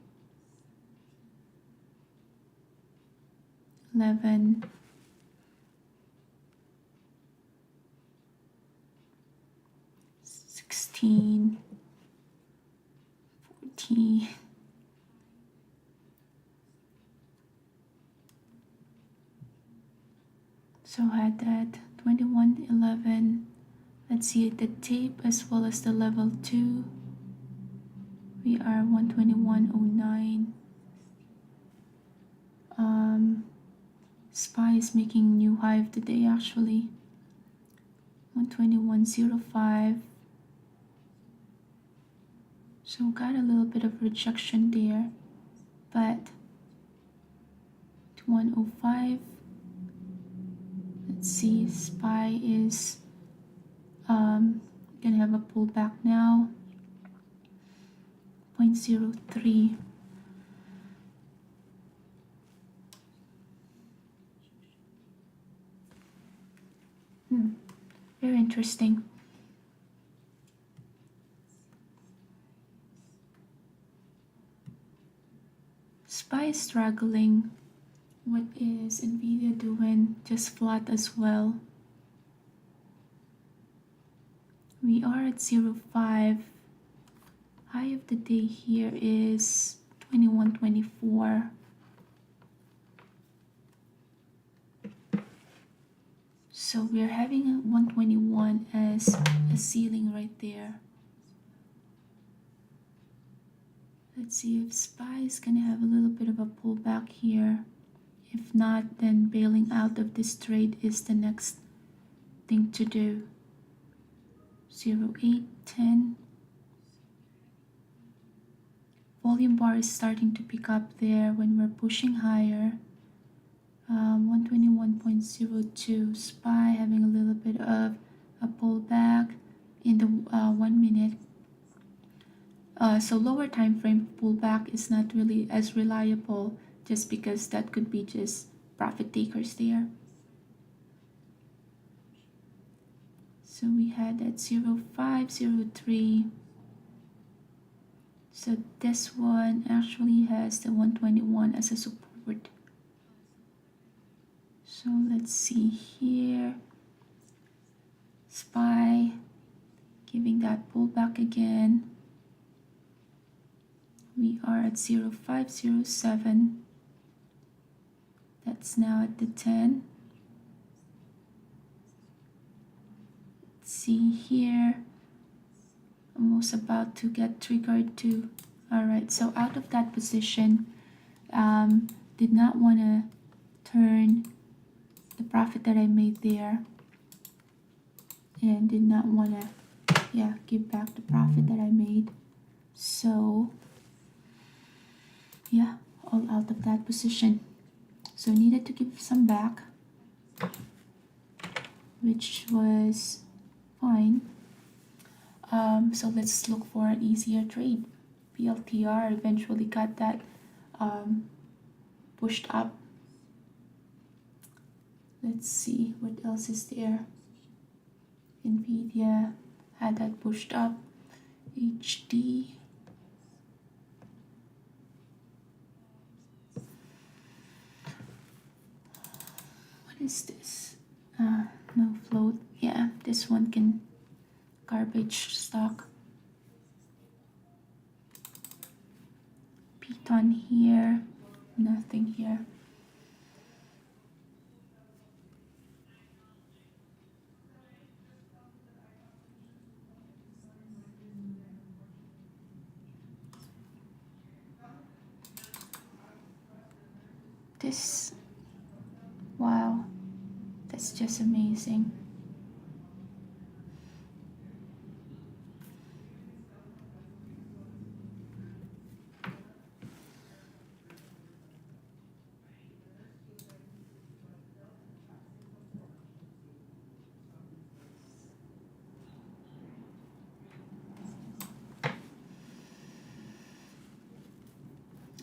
11, 16, 14, 15. So I had that 21.11. Let's see the tape as well as the level 2. We are 121.09. SPY is making new high of the day actually. 121.05. So got a little bit of rejection there, but 105. Let's see, SPY is gonna have a pullback now. 0.03. Very interesting. SPY is struggling. What is NVIDIA doing? Just flat as well. We are at 0.5. High of the day here is 21.24. So we're having a 121 as a ceiling right there. Let's see if SPY is gonna have a little bit of a pullback here. If not, then bailing out of this trade is the next thing to do. 0.810. Volume bar is starting to pick up there when we're pushing higher. 121.02. SPY having a little bit of a pullback in the 1 minute. So lower time frame pullback is not really as reliable, just because that could be just profit takers there. So we had at 0.503. So this one actually has the 121 as a support. So let's see here. SPY giving that pullback again. We are at 0.507. That's now at the 10. see here, almost about to get triggered too. All right, so out of that position, did not want to turn the profit that I made there, and did not want to give back the profit that I made. So yeah, all out of that position. So needed to give some back, which was fine. So let's look for an easier trade. PLTR eventually got that pushed up. Let's see what else is there. Nvidia had that pushed up. HD. What is this? No float. Yeah, this one can garbage stock. Python here, nothing here. This, wow, that's just amazing.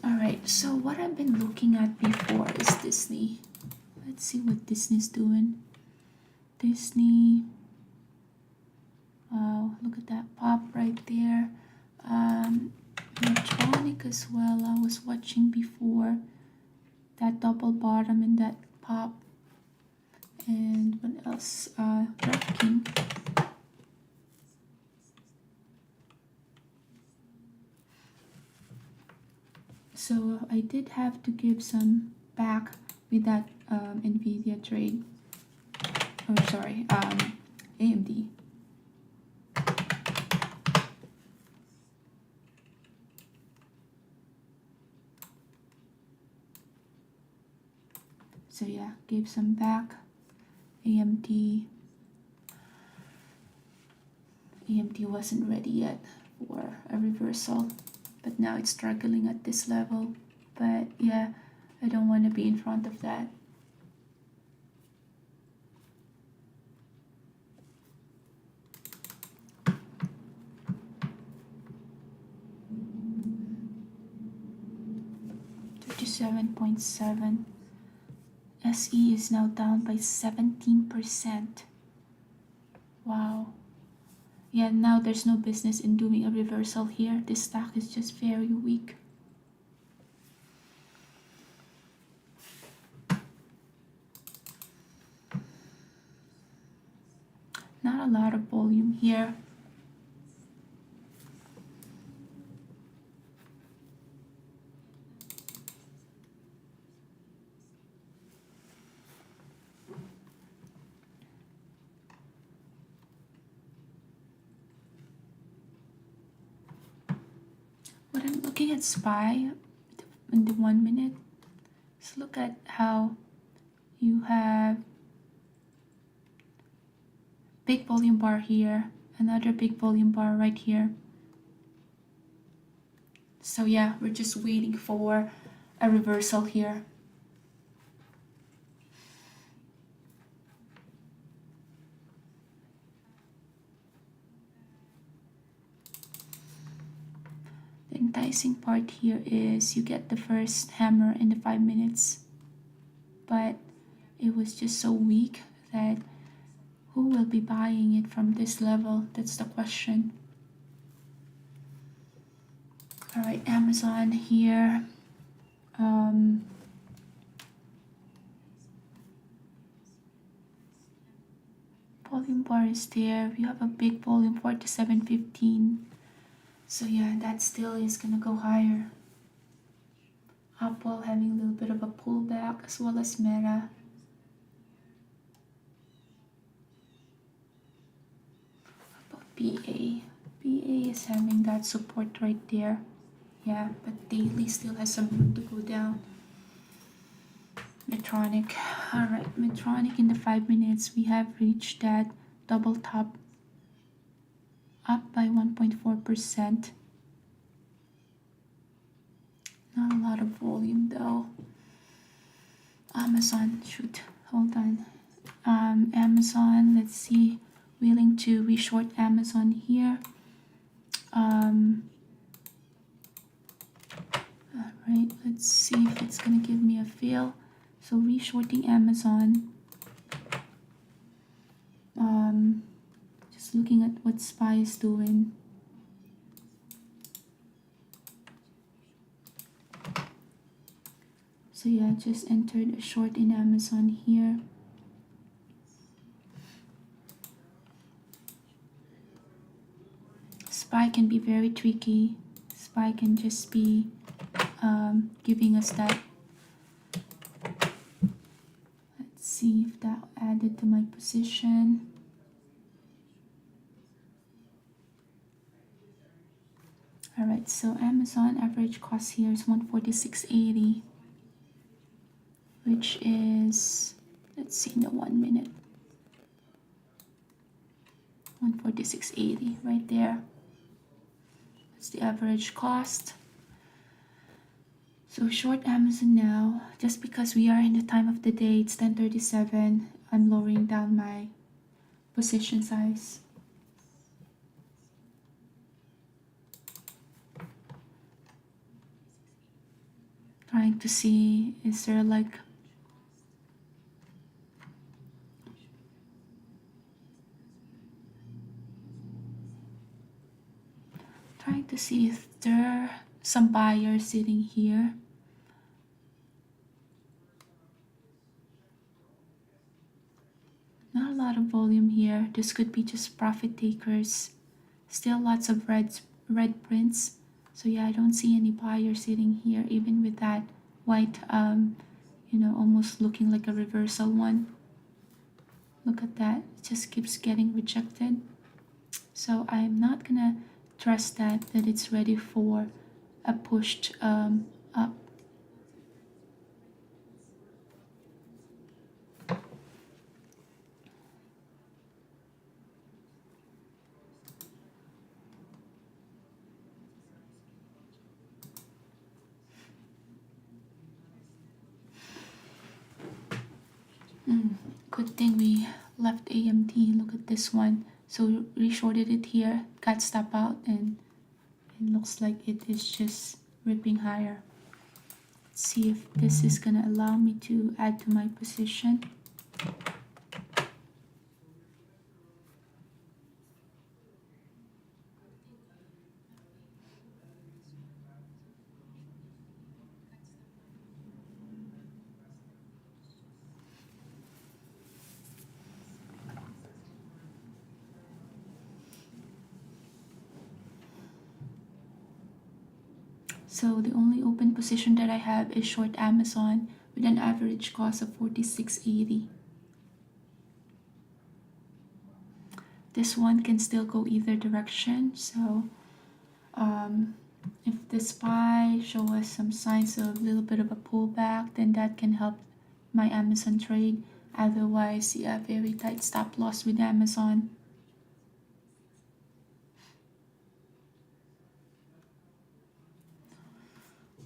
Alright, so what I've been looking at before is Disney. Let's see what Disney's doing. Disney, wow, look at that pop right there. Electronic as well, I was watching before. That double bottom and that pop. And what else? Rocking. So I did have to give some back with that Nvidia trade. Oh, sorry, AMD. So yeah, gave some back. AMD wasn't ready yet for a reversal, but now it's struggling at this level. But yeah, I don't want to be in front of that. $37.7. SE is now down by 17%. Wow. Yeah, now there's no business in doing a reversal here. This stock is just very weak. Not a lot of volume here. When I'm looking at SPY in the 1 minute, let's look at how you have big volume bar here, another big volume bar right here. So yeah, we're just waiting for a reversal here. The enticing part here is you get the first hammer in the 5 minutes, but it was just so weak that who will be buying it from this level? That's the question. All right, Amazon here. Volume bar is there. We have a big volume 47.15. So yeah, that still is gonna go higher. Apple having a little bit of a pullback, as well as Meta. BA. BA is having that support right there. Yeah, but daily still has some room to go down. Medtronic. Alright, Medtronic in the 5 minutes, we have reached that double top, up by 1.4%. Not a lot of volume though. Amazon, shoot, hold on. Amazon, let's see, willing to reshort Amazon here. Alright, let's see if it's gonna give me a fill. So reshorting Amazon. Just looking at what SPY is doing. So yeah, just entered a short in Amazon here. SPY can be very tricky. SPY can just be giving us that. Let's see if that added to my position. Alright, so Amazon average cost here is 146.80, which is, let's see in the 1 minute, 146.80 right there. That's the average cost. So short Amazon now, just because we are in the time of the day, it's 10:37. I'm lowering down my position size. Trying to see, is there like trying to see if there are some buyers sitting here. Not a lot of volume here. This could be just profit takers. Still lots of red prints. So yeah, I don't see any buyers sitting here, even with that white, almost looking like a reversal one. Look at that, it just keeps getting rejected. So I'm not gonna trust that it's ready for a pushed up. Good thing we left AMT. Look at this one. So reshorted it here, got stop out, and it looks like it is just ripping higher. Let's see if this is gonna allow me to add to my position. So the only open position that I have is short Amazon with an average cost of 46.80. This one can still go either direction. So if the SPY show us some signs of a little bit of a pullback, then that can help my Amazon trade. Otherwise, yeah, very tight stop loss with Amazon.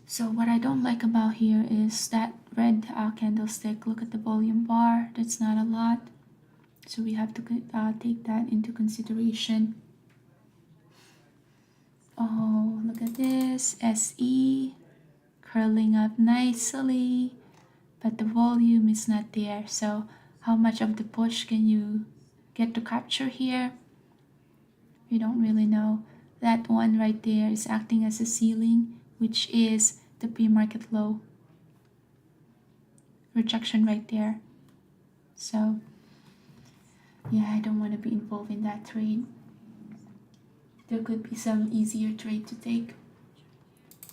So what I don't like about here is that red candlestick. Look at the volume bar, that's not a lot. So we have to take that into consideration. Oh, look at this, SE curling up nicely, but the volume is not there. So how much of the push can you get to capture here? We don't really know. That one right there is acting as a ceiling, which is the pre-market low. Rejection right there. So yeah, I don't want to be involved in that trade. There could be some easier trade to take.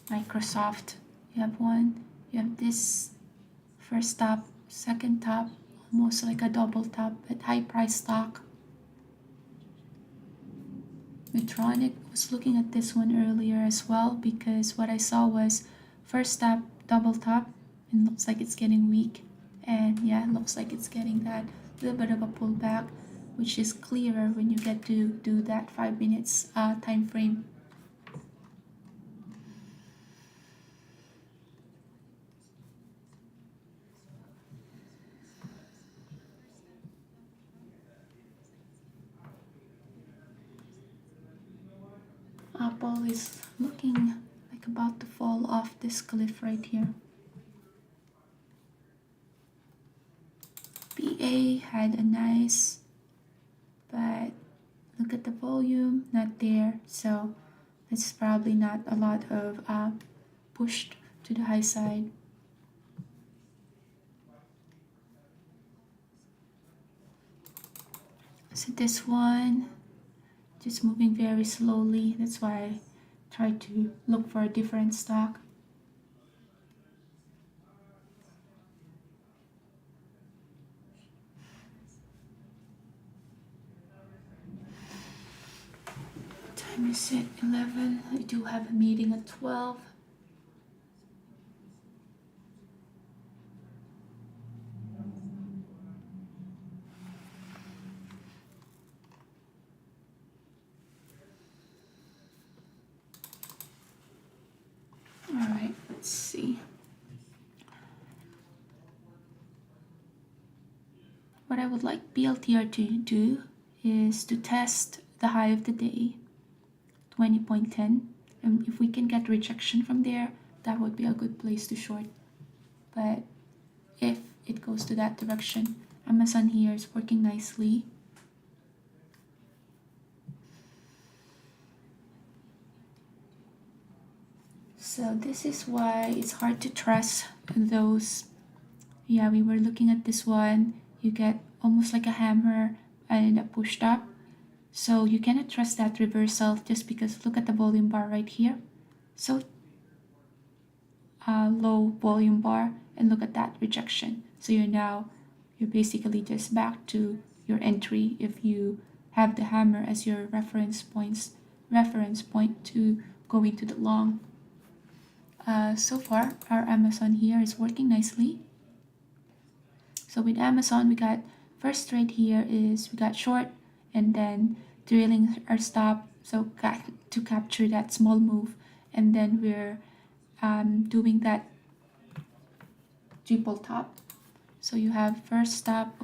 Microsoft, you have one. You have this first top, second top, almost like a double top, but high price stock. Medtronic, was looking at this one earlier as well because what I saw was first tap, double tap, and looks like it's getting weak. And yeah, it looks like it's getting that little bit of a pullback, which is clearer when you get to do that 5 minutes time frame. Apple is looking like about to fall off this cliff right here. BA had a nice, but look at the volume, not there. So it's probably not a lot of pushed to the high side. So this one just moving very slowly. That's why I try to look for a different stock. Time is at 11. I do have a meeting at 12. All right, let's see. What I would like BLTR to do is to test the high of the day, 20.10. And if we can get rejection from there, that would be a good place to short. But if it goes to that direction, Amazon here is working nicely. So this is why it's hard to trust those. Yeah, we were looking at this one. You get almost like a hammer and a pushed up. So you cannot trust that reversal just because look at the volume bar right here. So low volume bar, and look at that rejection. So you're basically just back to your entry if you have the hammer as your reference point to go into the long. So far our Amazon here is working nicely. So with Amazon we got first trade here is we got short and then drilling our stop, so got to capture that small move, and then we're doing that triple top. So you have first stop,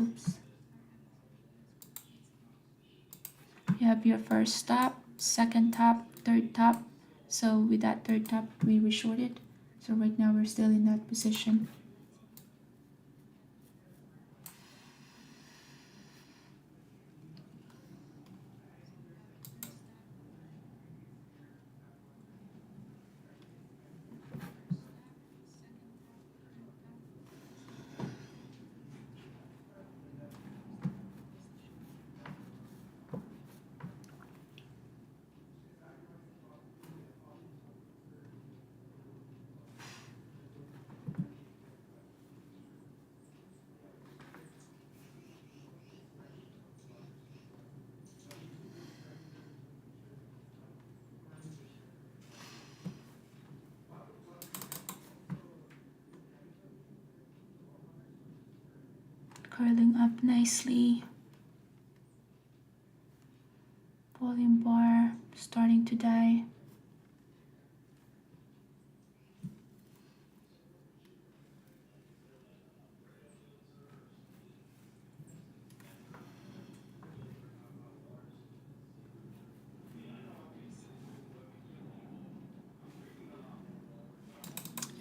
you have your first stop, second top, third top. So with that third top we reshorted. So right now we're still in that position. Curling up nicely. Volume bar starting to die.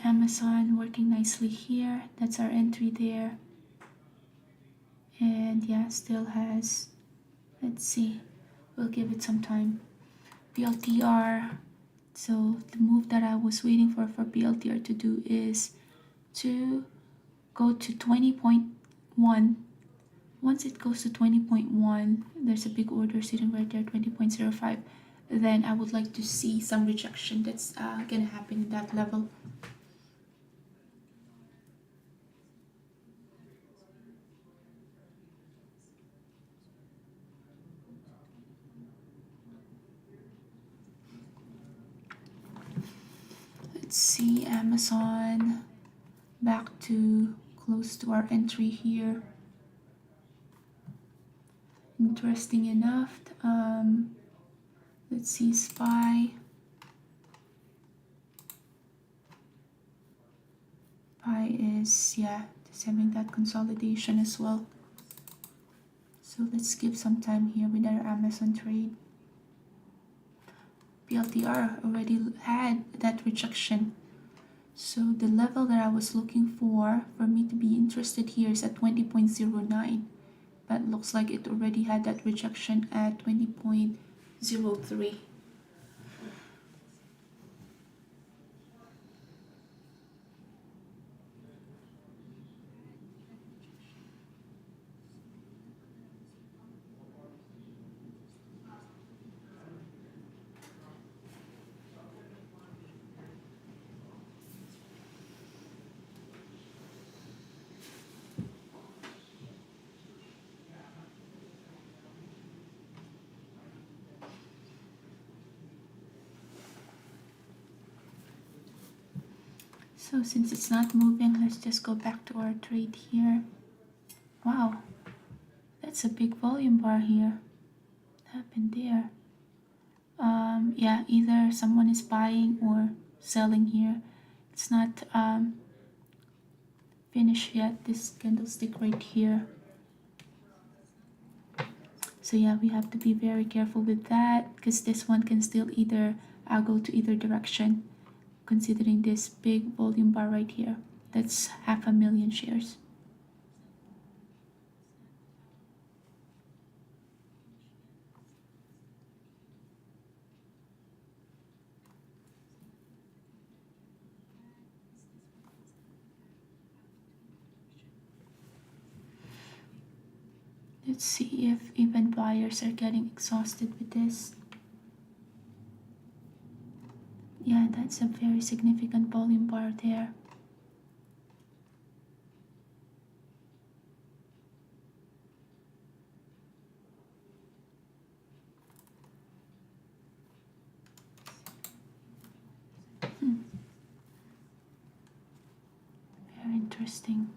Amazon working nicely here. That's our entry there. And yeah, still has, let's see, we'll give it some time. BLTR. So the move that I was waiting for BLTR to do is to go to 20.1. Once it goes to 20.1, there's a big order sitting right there, 20.05. Then I would like to see some rejection that's gonna happen in that level. Let's see, Amazon back to close to our entry here. Interesting enough. Let's see, SPY. SPY is, yeah, just having that consolidation as well. So let's give some time here with our Amazon trade. PLTR already had that rejection. So the level that I was looking for me to be interested here is at 20.09. But looks like it already had that rejection at 20.03. So since it's not moving, let's just go back to our trade here. Wow, that's a big volume bar here. What happened there? Yeah, either someone is buying or selling here. It's not finished yet, this candlestick right here. So yeah, we have to be very careful with that because this one can still either go to either direction, considering this big volume bar right here. That's 500,000 shares. Let's see if even buyers are getting exhausted with this. Yeah, that's a very significant volume bar there. Very interesting.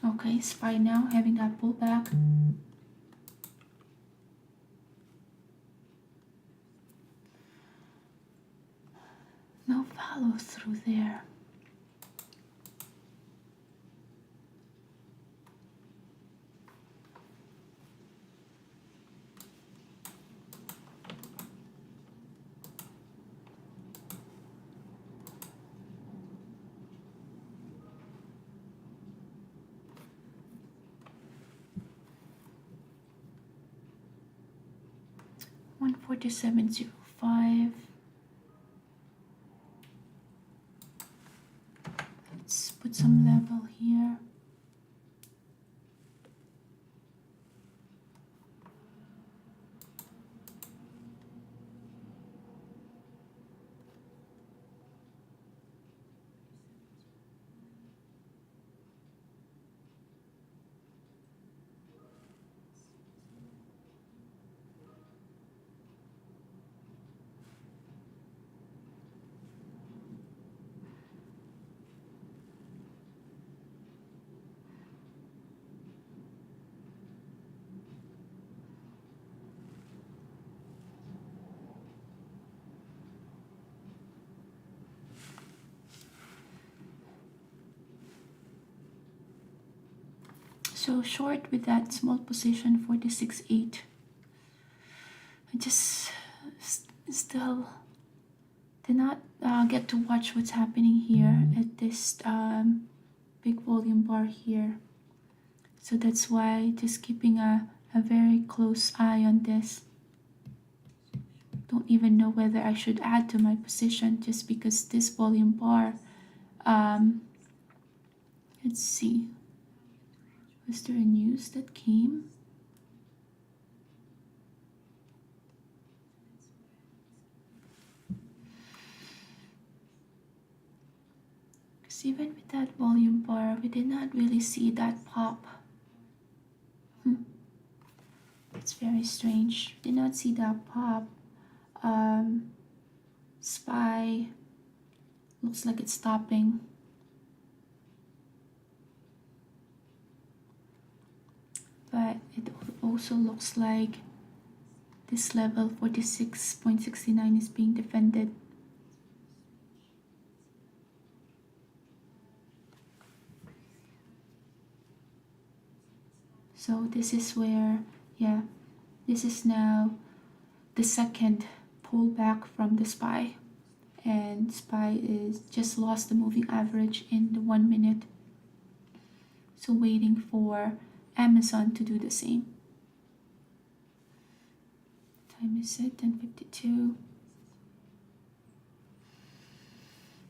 Okay, SPY now having that pullback. No follow through there. $147.05. Let's put some level here. So short with that small position 46.8. I just still did not get to watch what's happening here at this big volume bar here. So that's why just keeping a very close eye on this. Don't even know whether I should add to my position just because this volume bar. Let's see. Was there a news that came? even with that volume bar, we did not really see that pop. It's very strange. Did not see that pop. SPY looks like it's stopping. But it also looks like this level 46.69 is being defended. So this is where, yeah, this is now the second pullback from the SPY, and SPY is just lost the moving average in the 1 minute. So waiting for Amazon to do the same. Time is at 10:52.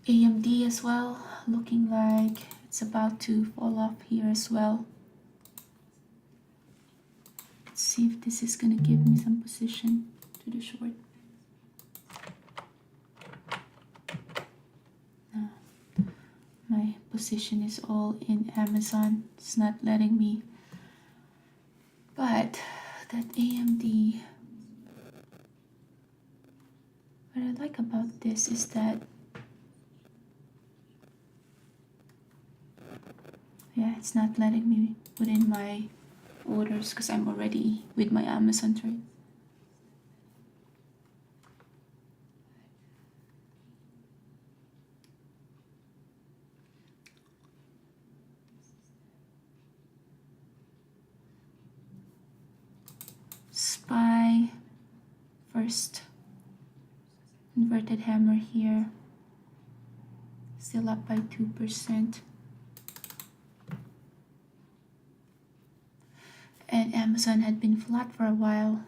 AMD as well, looking like it's about to fall off here as well. Let's see if this is gonna give me some position to the short. No, my position is all in Amazon. It's not letting me. But that AMD, what I like about this is that, yeah, it's not letting me put in my orders because I'm already with my Amazon trade. SPY first inverted hammer here, still up by 2%. And Amazon had been flat for a while.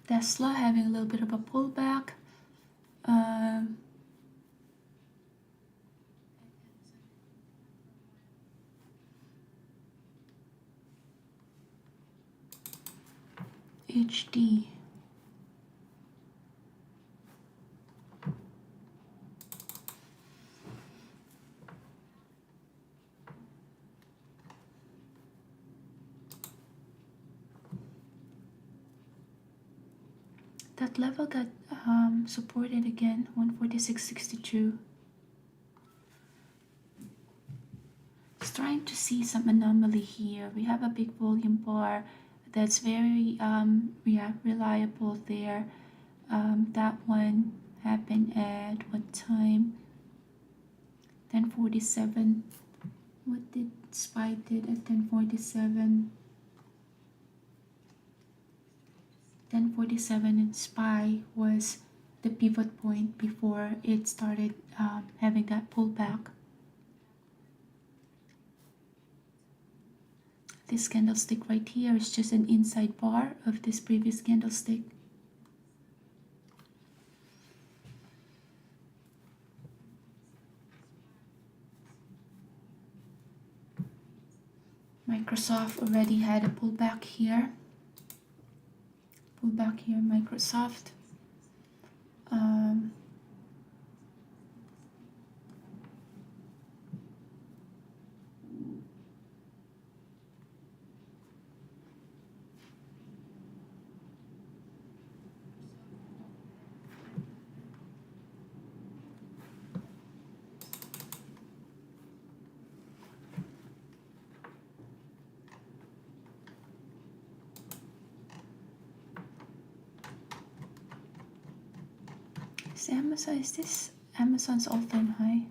Tesla having a little bit of a pullback. HD. That level got supported again, 146.62. Just trying to see some anomaly here. We have a big volume bar that's very reliable there. That one happened at what time? 10:47. What did SPY did at 10:47? 10:47 in SPY was the pivot point before it started having that pullback. This candlestick right here is just an inside bar of this previous candlestick. Microsoft already had a pullback here. Pullback here, Microsoft. Is this Amazon's all-time high?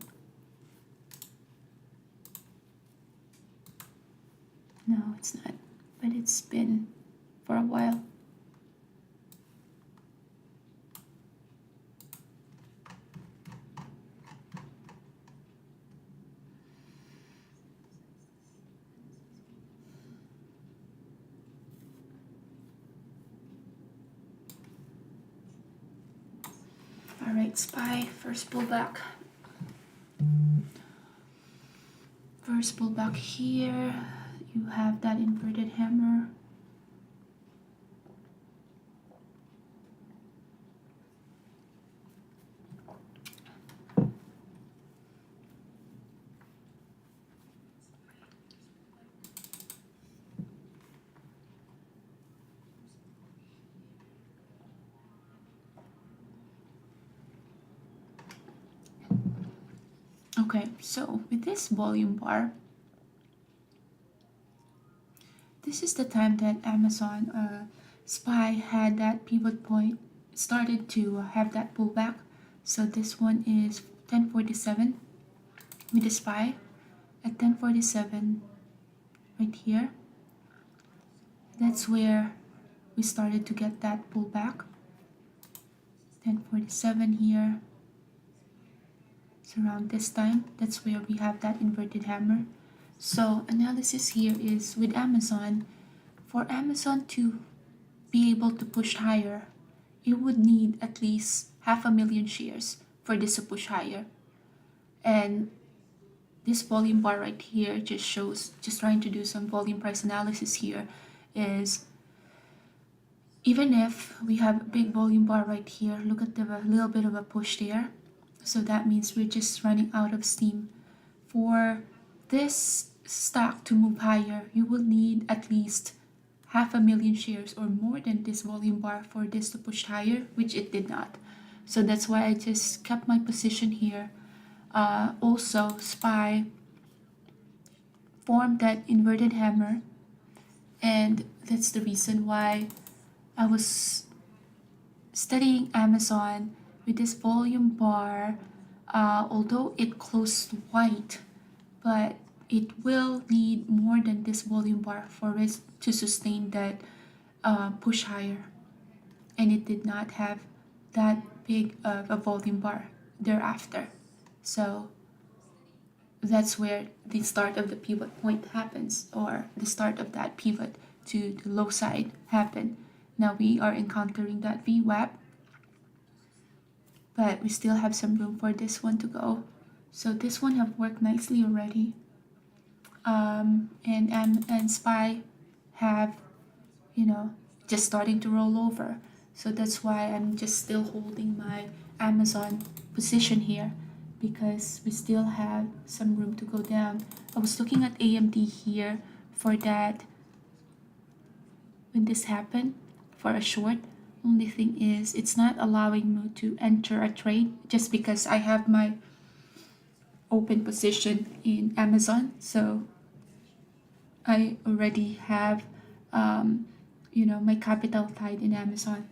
No, it's not, but it's been for a while. All right, SPY, first pullback. First pullback here. you have that inverted hammer. Okay, so with this volume bar, this is the time that Amazon SPY had that pivot point, started to have that pullback. So this one is 1047 with the SPY at 1047 right here. That's where we started to get that pullback. 1047 here. So around this time, that's where we have that inverted hammer. So analysis here is with Amazon, for Amazon to be able to push higher, it would need at least 500,000 shares for this to push higher. And this volume bar right here just shows, just trying to do some volume price analysis here, is even if we have a big volume bar right here, look at the little bit of a push there. So that means we're just running out of steam. For this stock to move higher, you will need at least 500,000 shares or more than this volume bar for this to push higher, which it did not. So that's why I just kept my position here. Also, SPY formed that inverted hammer, and that's the reason why I was studying Amazon with this volume bar. Although it closed white, but it will need more than this volume bar for it to sustain that push higher, and it did not have that big of a volume bar thereafter. So that's where the start of the pivot point happens, or the start of that pivot to the low side happened. Now we are encountering that VWAP, but we still have some room for this one to go. So this one have worked nicely already. And SPY have, just starting to roll over. So that's why I'm just still holding my Amazon position here, because we still have some room to go down. I was looking at AMD here for that when this happened for a short. Only thing is it's not allowing me to enter a trade just because I have my open position in Amazon. So I already have my capital tied in Amazon.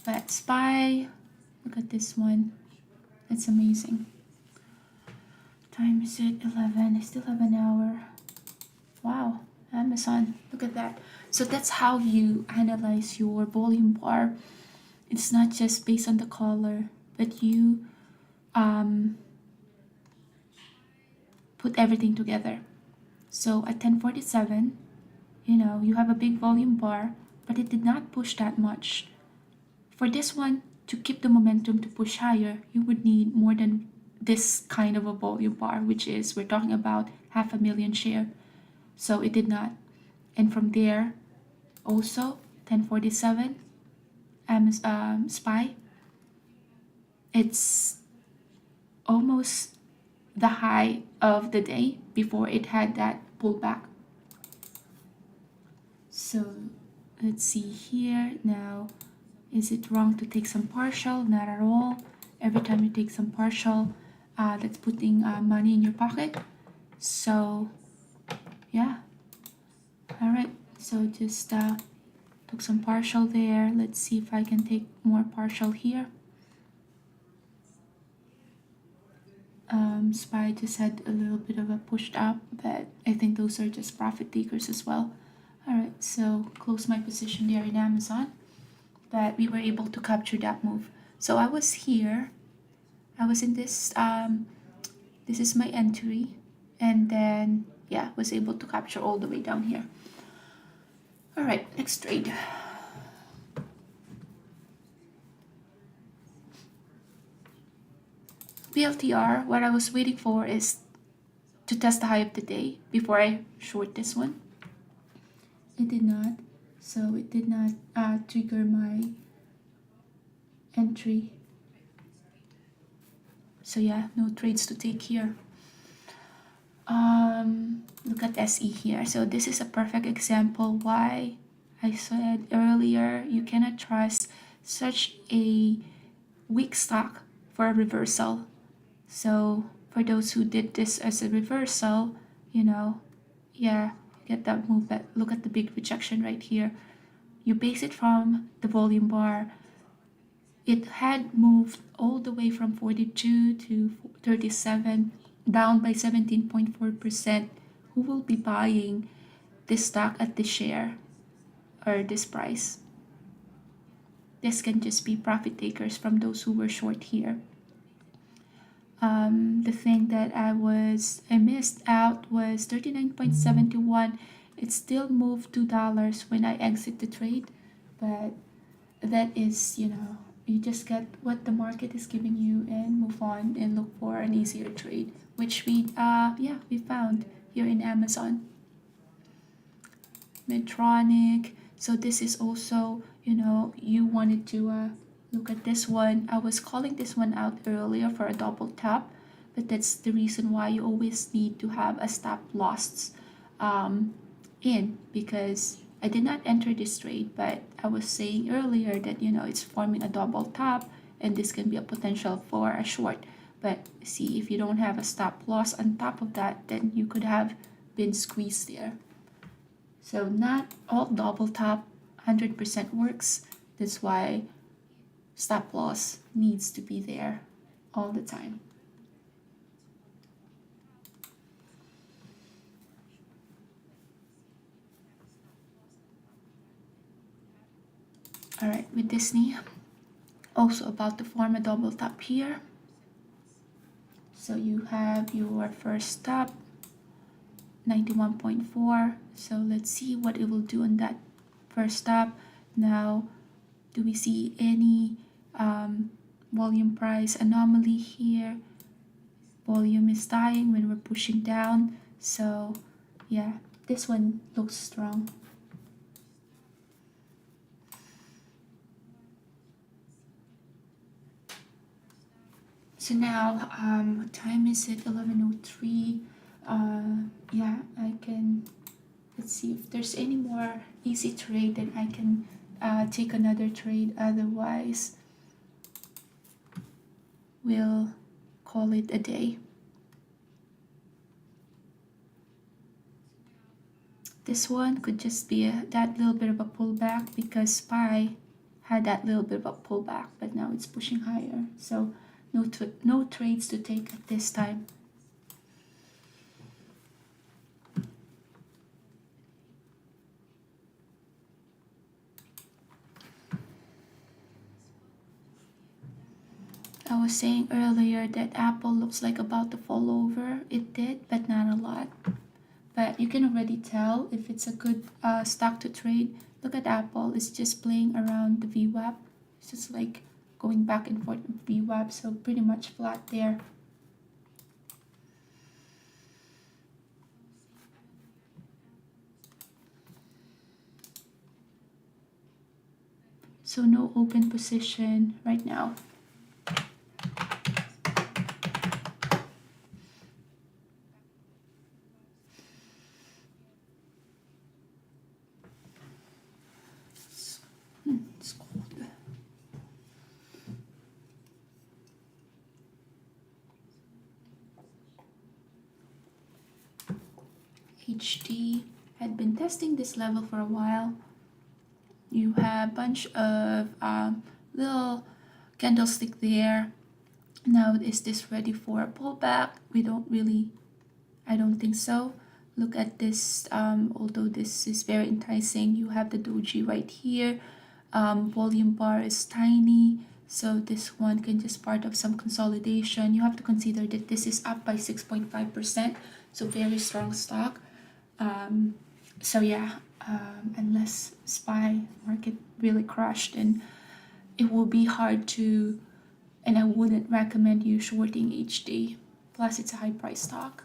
But SPY, look at this one. That's amazing. Time is it? 11. I still have an hour. Wow, Amazon, look at that. So that's how you analyze your volume bar. It's not just based on the color, but you put everything together. So at 1047, you have a big volume bar, but it did not push that much. For this one to keep the momentum to push higher, you would need more than this kind of a volume bar, which is, we're talking about 500,000 share. So it did not. And from there, also 1047, SPY, it's almost the high of the day before it had that pullback. So let's see here now. Is it wrong to take some partial? Not at all. Every time you take some partial, that's putting money in your pocket. So yeah. All right. So just took some partial there. Let's see if I can take more partial here. SPY just had a little bit of a pushed up, but I think those are just profit takers as well. All right, so close my position there in Amazon, but we were able to capture that move. So I was here, I was in this, this is my entry, and then was able to capture all the way down here. All right, next trade. PLTR, what I was waiting for is to test the high of the day before I short this one. It did not, so it did not trigger my entry. So yeah, no trades to take here. Look at SE here. So this is a perfect example why I said earlier you cannot trust such a weak stock for a reversal. So for those who did this as a reversal, yeah, get that move. But look at the big rejection right here. You base it from the volume bar. It had moved all the way from 42 to 37, down by 17.4%. Who will be buying this stock at this share or this price? This can just be profit takers from those who were short here. The thing that I missed out was 39.71. It still moved $2 when I exit the trade, but that is, you just get what the market is giving you and move on and look for an easier trade, which we found here in Amazon. Medtronic. So this is also, you wanted to look at this one. I was calling this one out earlier for a double tap, but that's the reason why you always need to have a stop loss in, because I did not enter this trade, but I was saying earlier that it's forming a double top and this can be a potential for a short. But see, if you don't have a stop loss on top of that, then you could have been squeezed there. So not all double top 100% works. That's why stop loss needs to be there all the time. All right, with Disney, also about to form a double top here. So you have your first stop, 91.4. So let's see what it will do on that first stop. Now, do we see any volume price anomaly here? Volume is dying when we're pushing down. So yeah, this one looks strong. So now, what time is it? 11:03. Yeah, I can. Let's see if there's any more easy trade, then I can take another trade. Otherwise, we'll call it a day. This one could just be that little bit of a pullback, because SPY had that little bit of a pullback, but now it's pushing higher. So no trades to take at this time. I was saying earlier that Apple looks like about to fall over. It did, but not a lot. But you can already tell if it's a good stock to trade. Look at Apple. It's just playing around the VWAP. It's just like going back and forth with VWAP, so pretty much flat there. So no open position right now. It's cold. HD had been testing this level for a while. You have a bunch of little candlestick there. Now, is this ready for a pullback? I don't think so. Look at this, although this is very enticing, you have the doji right here. Volume bar is tiny, so this one can just part of some consolidation. You have to consider that this is up by 6.5%, so very strong stock. So yeah, unless SPY market really crashed, then it will be hard to, and I wouldn't recommend you shorting HD. Plus, it's a high price stock.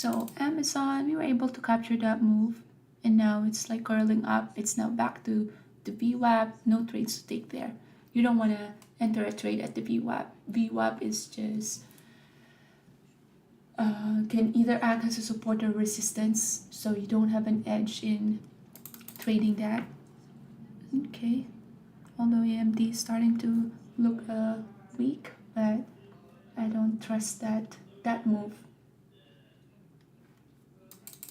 So Amazon, we were able to capture that move, and now it's like curling up. It's now back to the VWAP. No trades to take there. You don't want to enter a trade at the VWAP. VWAP is just can either act as a support or resistance, so you don't have an edge in trading that. Okay, although AMD is starting to look weak, but I don't trust that move.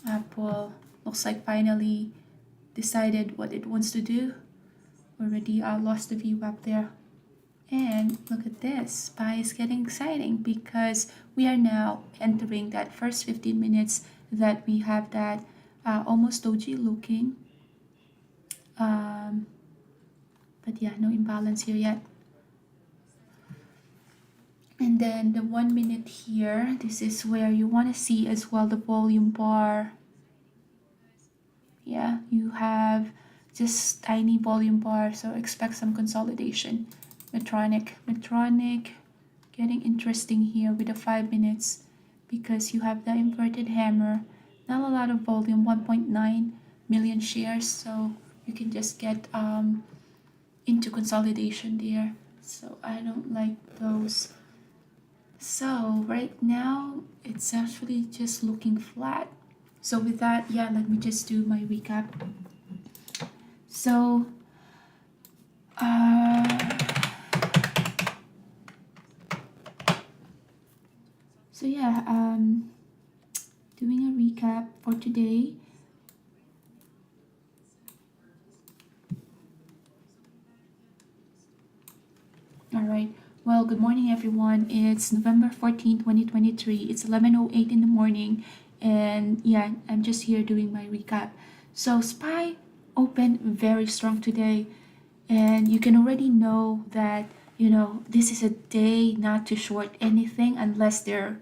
Apple looks like finally decided what it wants to do. Already lost the VWAP there. And look at this, SPY is getting exciting because we are now entering that first 15 minutes that we have that almost doji looking. But yeah, no imbalance here yet. And then the 1 minute here, this is where you want to see as well the volume bar. Yeah, you have just tiny volume bar, so expect some consolidation. Medtronic getting interesting here with the 5 minutes because you have the inverted hammer. Not a lot of volume, 1.9 million shares, so you can just get into consolidation there. So I don't like those. So right now it's actually just looking flat. So with that, yeah, let me just do my recap. So yeah, doing a recap for today. All right. Well, good morning, everyone. It's November 14, 2023. It's 11:08 in the morning. And yeah, I'm just here doing my recap. So SPY opened very strong today. And you can already know that, this is a day not to short anything unless they're,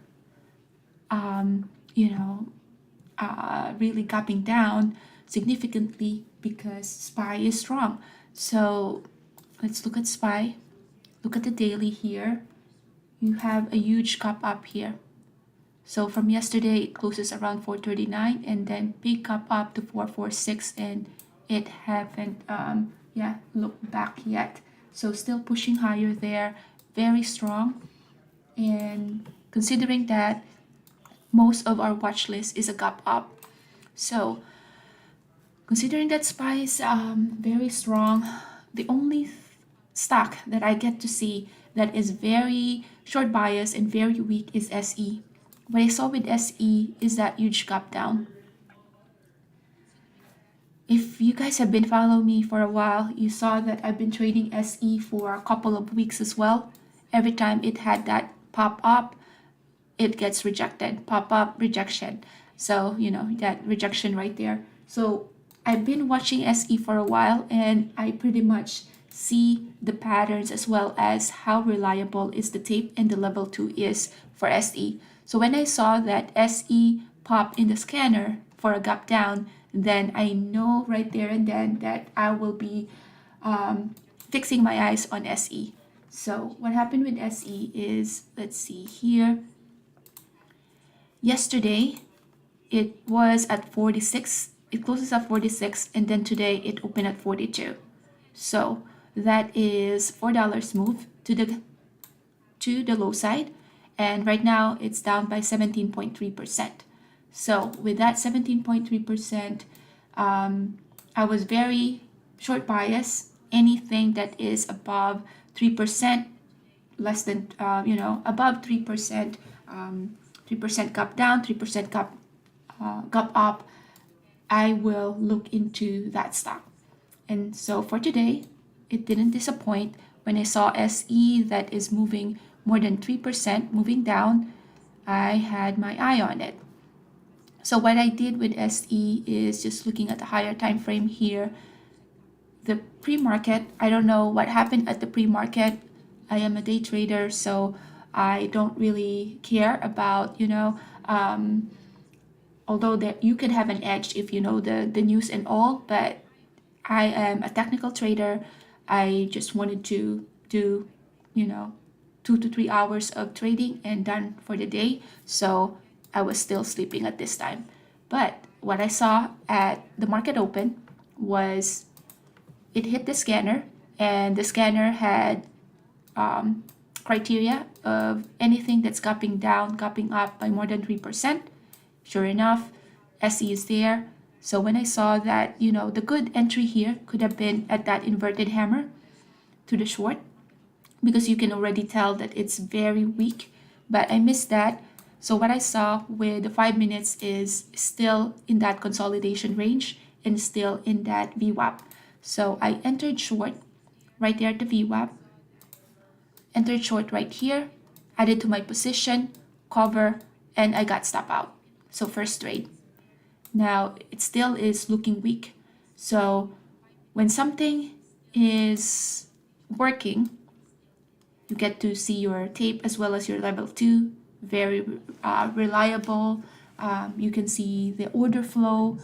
really gapping down significantly because SPY is strong. So let's look at SPY. Look at the daily here. You have a huge gap up here. So from yesterday, it closes around 439 and then big gap up to 446 and it haven't looked back yet. So still pushing higher there, very strong. And considering that most of our watch list is a gap up. So considering that SPY is very strong, the only stock that I get to see that is very short bias and very weak is SE. What I saw with SE is that huge gap down. If you guys have been following me for a while, you saw that I've been trading SE for a couple of weeks as well. Every time it had that pop up, it gets rejected. Pop up, rejection. So, that rejection right there. So I've been watching SE for a while and I pretty much see the patterns as well as how reliable is the tape and the level 2 is for SE. So when I saw that SE pop in the scanner for a gap down, then I know right there and then that I will be fixing my eyes on SE. So what happened with SE is, let's see here. Yesterday, it was at 46. It closes at 46 and then today it opened at 42. So that is $4 move to the low side. And right now it's down by 17.3%. So with that 17.3%, I was very short bias. Anything that is above 3%, less than, above 3%, 3% gap down, 3% gap up, I will look into that stock. And so for today, it didn't disappoint. When I saw SE that is moving more than 3%, moving down, I had my eye on it. So what I did with SE is just looking at the higher time frame here. The pre-market, I don't know what happened at the pre-market. I am a day trader, so I don't really care about, although that you could have an edge if you know the news and all, but I am a technical trader. I just wanted to do, 2 to 3 hours of trading and done for the day. So I was still sleeping at this time. But what I saw at the market open was it hit the scanner, and the scanner had criteria of anything that's gapping down, gapping up by more than 3%. Sure enough, SE is there. So when I saw that, the good entry here could have been at that inverted hammer to the short, because you can already tell that it's very weak, but I missed that. So what I saw with the 5 minutes is still in that consolidation range and still in that VWAP. So I entered short right there at the VWAP, entered short right here, added to my position, cover, and I got stop out. So first trade. Now it still is looking weak. So when something is working, you get to see your tape as well as your level 2, very reliable. You can see the order flow.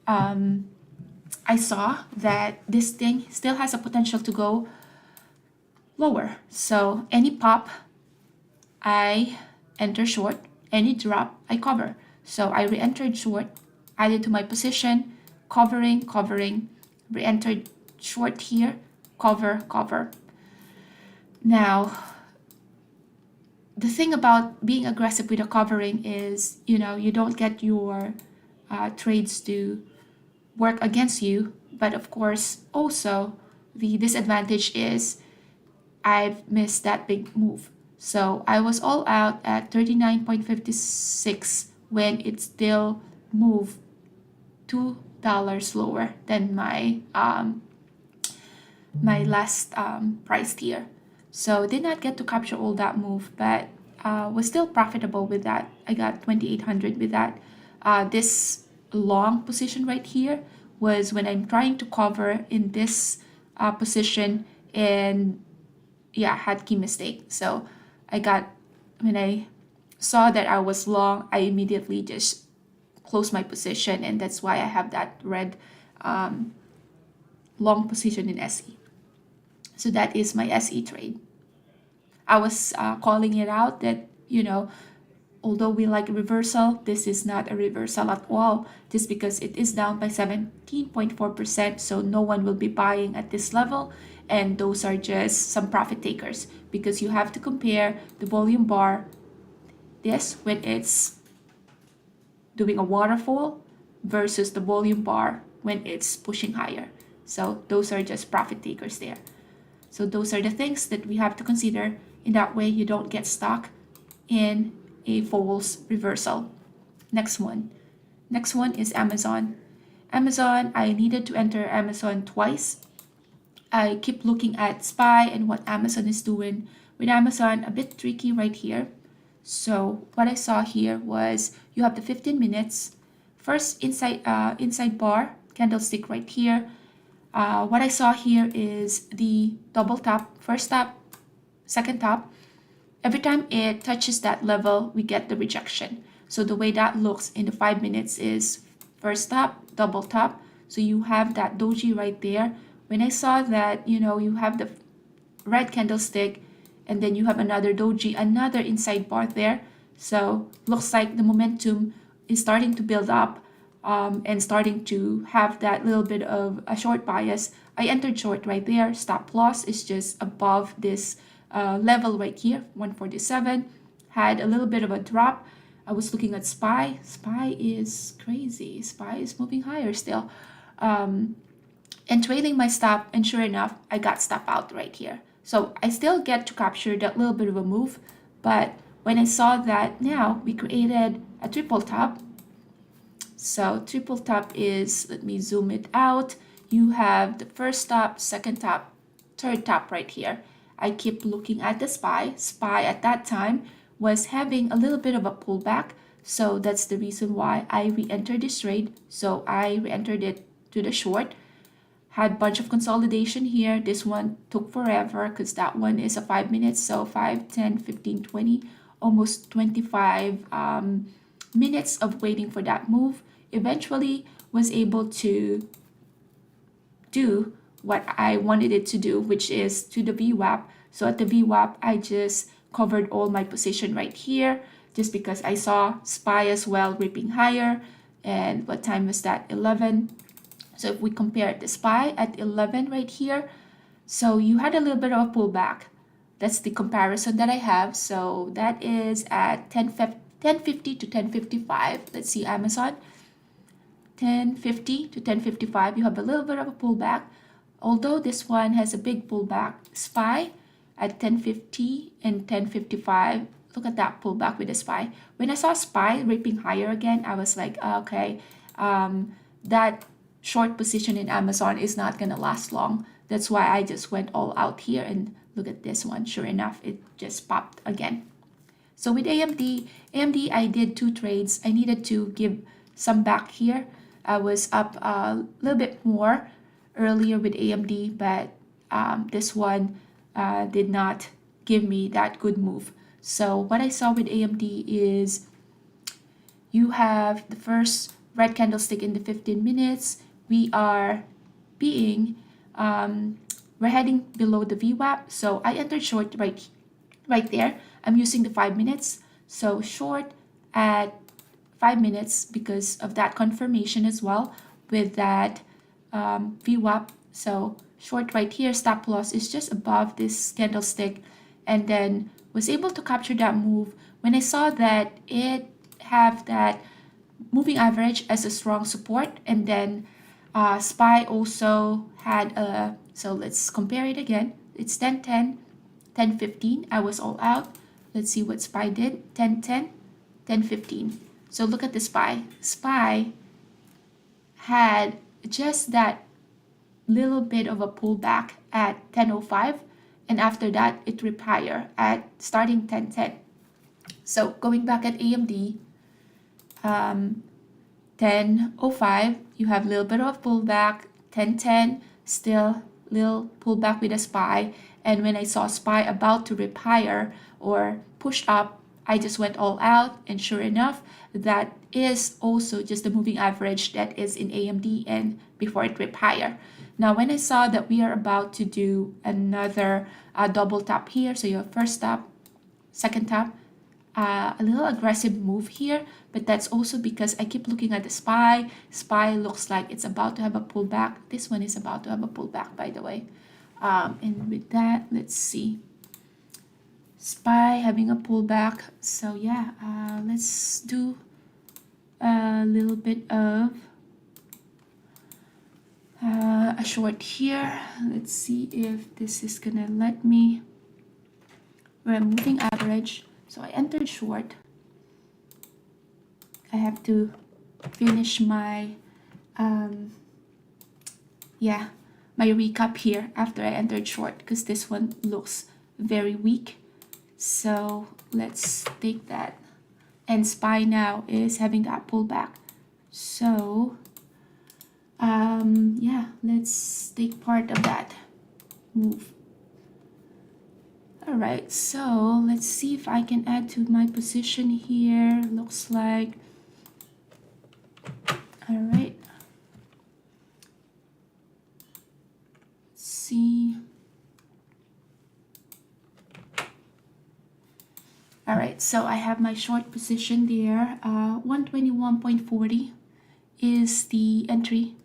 I saw that this thing still has a potential to go lower. So any pop, I enter short. Any drop, I cover. So I re-entered short, added to my position, covering, re-entered short here, cover. Now, the thing about being aggressive with the covering is, you don't get your trades to work against you. But of course, also, the disadvantage is I've missed that big move. So I was all out at 39.56 when it still moved $2 lower than my last price tier. So did not get to capture all that move, but was still profitable with that. I got 2,800 with that. This long position right here was when I'm trying to cover in this position, and had key mistake. So when I saw that I was long, I immediately just closed my position, and that's why I have that red long position in SE. So that is my SE trade. I was calling it out that, although we like a reversal, this is not a reversal at all. Just because it is down by 17.4%, so no one will be buying at this level. And those are just some profit takers, because you have to compare the volume bar, this, when it's doing a waterfall, versus the volume bar when it's pushing higher. So those are just profit takers there. So those are the things that we have to consider. In that way, you don't get stuck in a false reversal. Next one is Amazon. I needed to enter Amazon twice. I keep looking at SPY and what Amazon is doing. With Amazon, a bit tricky right here. So what I saw here was you have the 15 minutes. First inside bar, candlestick right here. What I saw here is the double top, first top, second top. Every time it touches that level, we get the rejection. So the way that looks in the 5 minutes is first top, double top. So you have that doji right there. When I saw that, you have the red candlestick, and then you have another doji, another inside bar there. So looks like the momentum is starting to build up and starting to have that little bit of a short bias. I entered short right there. Stop loss is just above this level right here, 147. Had a little bit of a drop. I was looking at SPY. SPY is crazy. SPY is moving higher still. And trailing my stop, and sure enough, I got stop out right here. So I still get to capture that little bit of a move, but when I saw that now we created a triple top. So triple top is, let me zoom it out. You have the first top, second top, third top right here. I keep looking at the SPY. SPY at that time was having a little bit of a pullback. So that's the reason why I re-entered this trade. So I re-entered it to the short. Had a bunch of consolidation here. This one took forever because that one is a 5 minutes. So 5, 10, 15, 20, almost 25 minutes of waiting for that move. Eventually was able to do what I wanted it to do, which is to the VWAP. So at the VWAP, I just covered all my position right here. just because I saw SPY as well ripping higher. And what time was that? 11. So if we compare the SPY at 11 right here, so you had a little bit of a pullback. That's the comparison that I have. So that is at 1050 to 1055. Let's see Amazon. 1050 to 1055, you have a little bit of a pullback. Although this one has a big pullback, SPY at 1050 and 1055. Look at that pullback with the SPY. When I saw SPY ripping higher again, I was like, okay, that short position in Amazon is not gonna last long. That's why I just went all out here, and look at this one. Sure enough, it just popped again. So with AMD, I did 2 trades. I needed to give some back here. I was up a little bit more earlier with AMD, but this one did not give me that good move. So what I saw with AMD is you have the first red candlestick in the 15 minutes. We are being, we're heading below the VWAP. So I entered short right there. I'm using the 5 minutes. So short at 5 minutes because of that confirmation as well with that VWAP. So short right here, stop loss is just above this candlestick, and then was able to capture that move when I saw that it have that moving average as a strong support, and then SPY also had a, so let's compare it again. It's 1010, 1015. I was all out. Let's see what SPY did. 1010, 1015. So look at the SPY. SPY had just that little bit of a pullback at 1005, and after that it ripped higher at starting 1010. So going back at AMD, 1005, you have a little bit of pullback. 1010, still little pullback with a SPY. And when I saw SPY about to rip higher or push up, I just went all out, and sure enough, that is also just the moving average that is in AMD and before it ripped higher. Now, when I saw that we are about to do another double tap here, so you have first tap, second tap, a little aggressive move here, but that's also because I keep looking at the SPY. SPY looks like it's about to have a pullback. This one is about to have a pullback, by the way. And with that, let's see. SPY having a pullback. So yeah, let's do a little bit of a short here. Let's see if this is gonna let me. We're moving average. So I entered short. I have to finish my my recap here after I entered short because this one looks very weak. So let's take that. And SPY now is having that pullback. So yeah, let's take part of that move. All right, so let's see if I can add to my position here. Looks like, all right. Let's see. All right, so I have my short position there. 121.40 is the entry.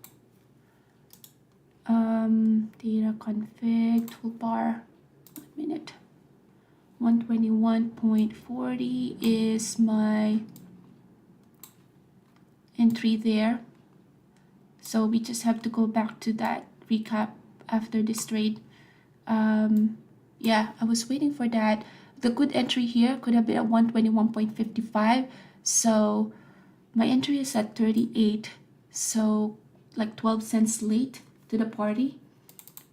Data config toolbar. 1 minute. 121.40 is my entry there. So we just have to go back to that recap after this trade. Yeah, I was waiting for that. The good entry here could have been at 121.55. So my entry is at 38. So like 12 cents late to the party.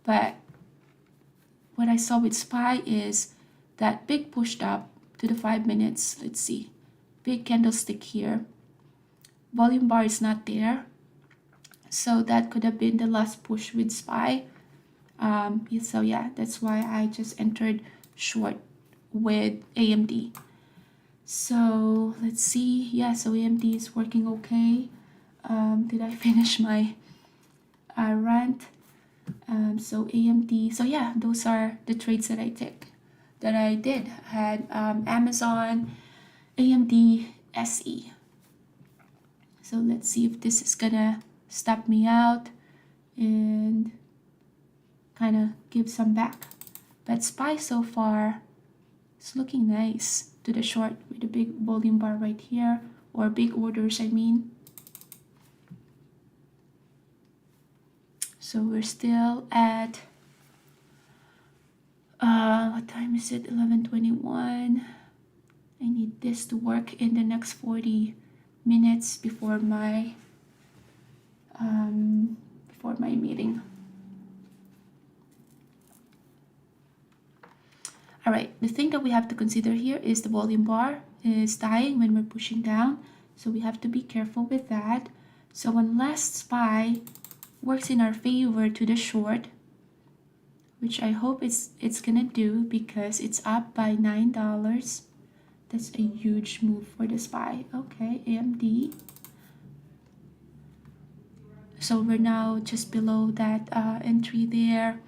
But what I saw with SPY is that big pushed up to the 5 minutes. Let's see. Big candlestick here. Volume bar is not there. So that could have been the last push with SPY. So yeah, that's why I just entered short with AMD. So let's see. Yeah, so AMD is working okay. Did I finish my rant? So AMD. So yeah, those are the trades that I did. I had Amazon, AMD SE. So let's see if this is gonna stop me out and kind of give some back. But SPY so far is looking nice to the short with a big volume bar right here, or big orders I mean. So we're still at what time is it? 11:21. I need this to work in the next 40 minutes before my meeting. All right, the thing that we have to consider here is the volume bar is dying when we're pushing down, so we have to be careful with that. So unless SPY works in our favor to the short, which I hope it's gonna do because it's up by $9. That's a huge move for the SPY. Okay, AMD. So we're now just below that entry there.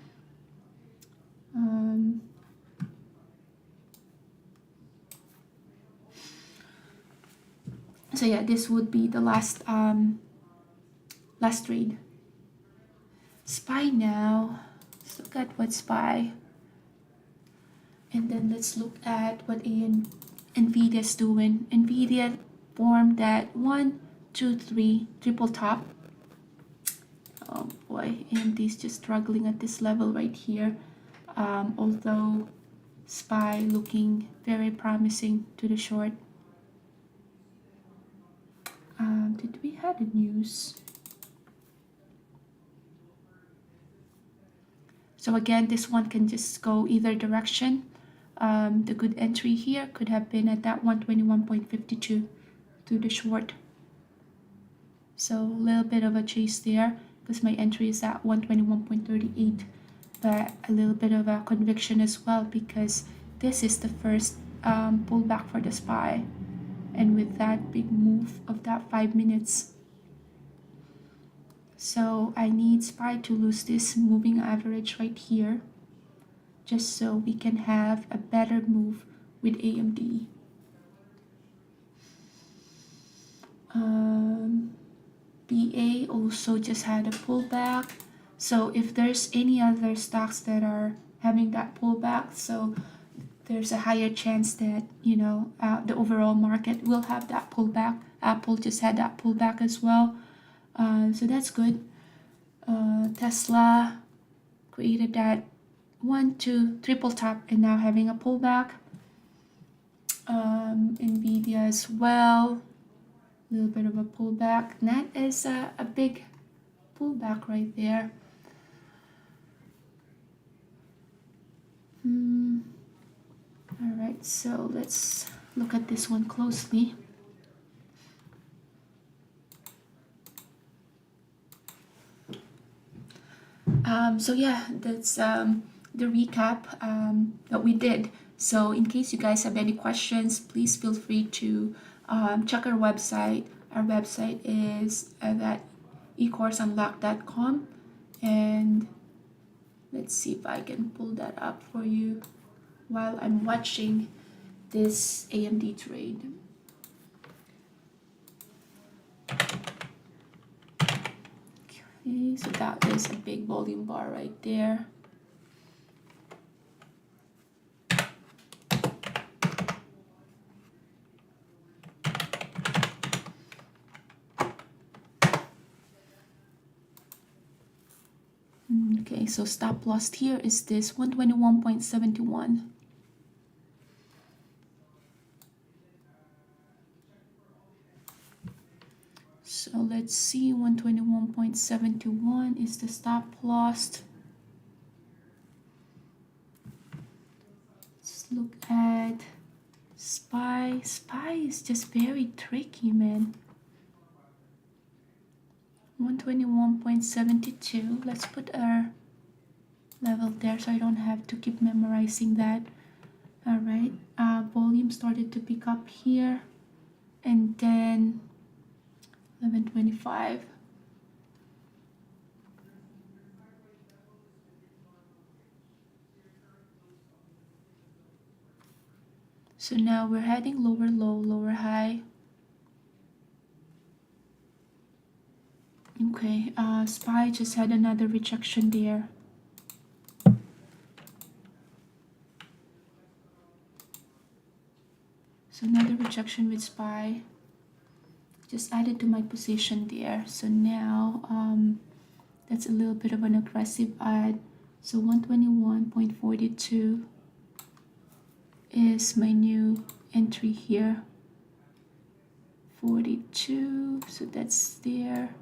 So yeah, this would be the last trade. SPY now. Let's look at what SPY. And then let's look at what NVIDIA is doing. NVIDIA formed that 1, 2, 3 triple top. Oh boy, AMD is just struggling at this level right here. Although SPY looking very promising to the short. Did we have the news? So again, this one can just go either direction. The good entry here could have been at that 121.52 to the short. So a little bit of a chase there because my entry is at 121.38, but a little bit of a conviction as well because this is the first pullback for the SPY. And with that big move of that 5 minutes. So I need SPY to lose this moving average right here, just so we can have a better move with AMD. BA also just had a pullback. So if there's any other stocks that are having that pullback, so there's a higher chance that, the overall market will have that pullback. Apple just had that pullback as well. So that's good. Tesla created that 1, 2 triple top and now having a pullback. NVIDIA as well. A little bit of a pullback. That is a big pullback right there. Alright, so let's look at this one closely. So yeah, that's the recap that we did. So in case you guys have any questions, please feel free to check our website. Our website is at ecourseunlock.com, and let's see if I can pull that up for you while I'm watching this AMD trade. Okay, so that is a big volume bar right there. Okay, so stop loss here is this 121.71. So let's see, 121.71 is the stop loss. Let's look at SPY. SPY is just very tricky, man. 121.72. Let's put our level there so I don't have to keep memorizing that. All right, volume started to pick up here, and then 11:25. So now we're heading lower low, lower high. Okay, SPY just had another rejection there. So another rejection with SPY. Just added to my position there. So now that's a little bit of an aggressive add. So 121.42 is my new entry here. 42, so that's there.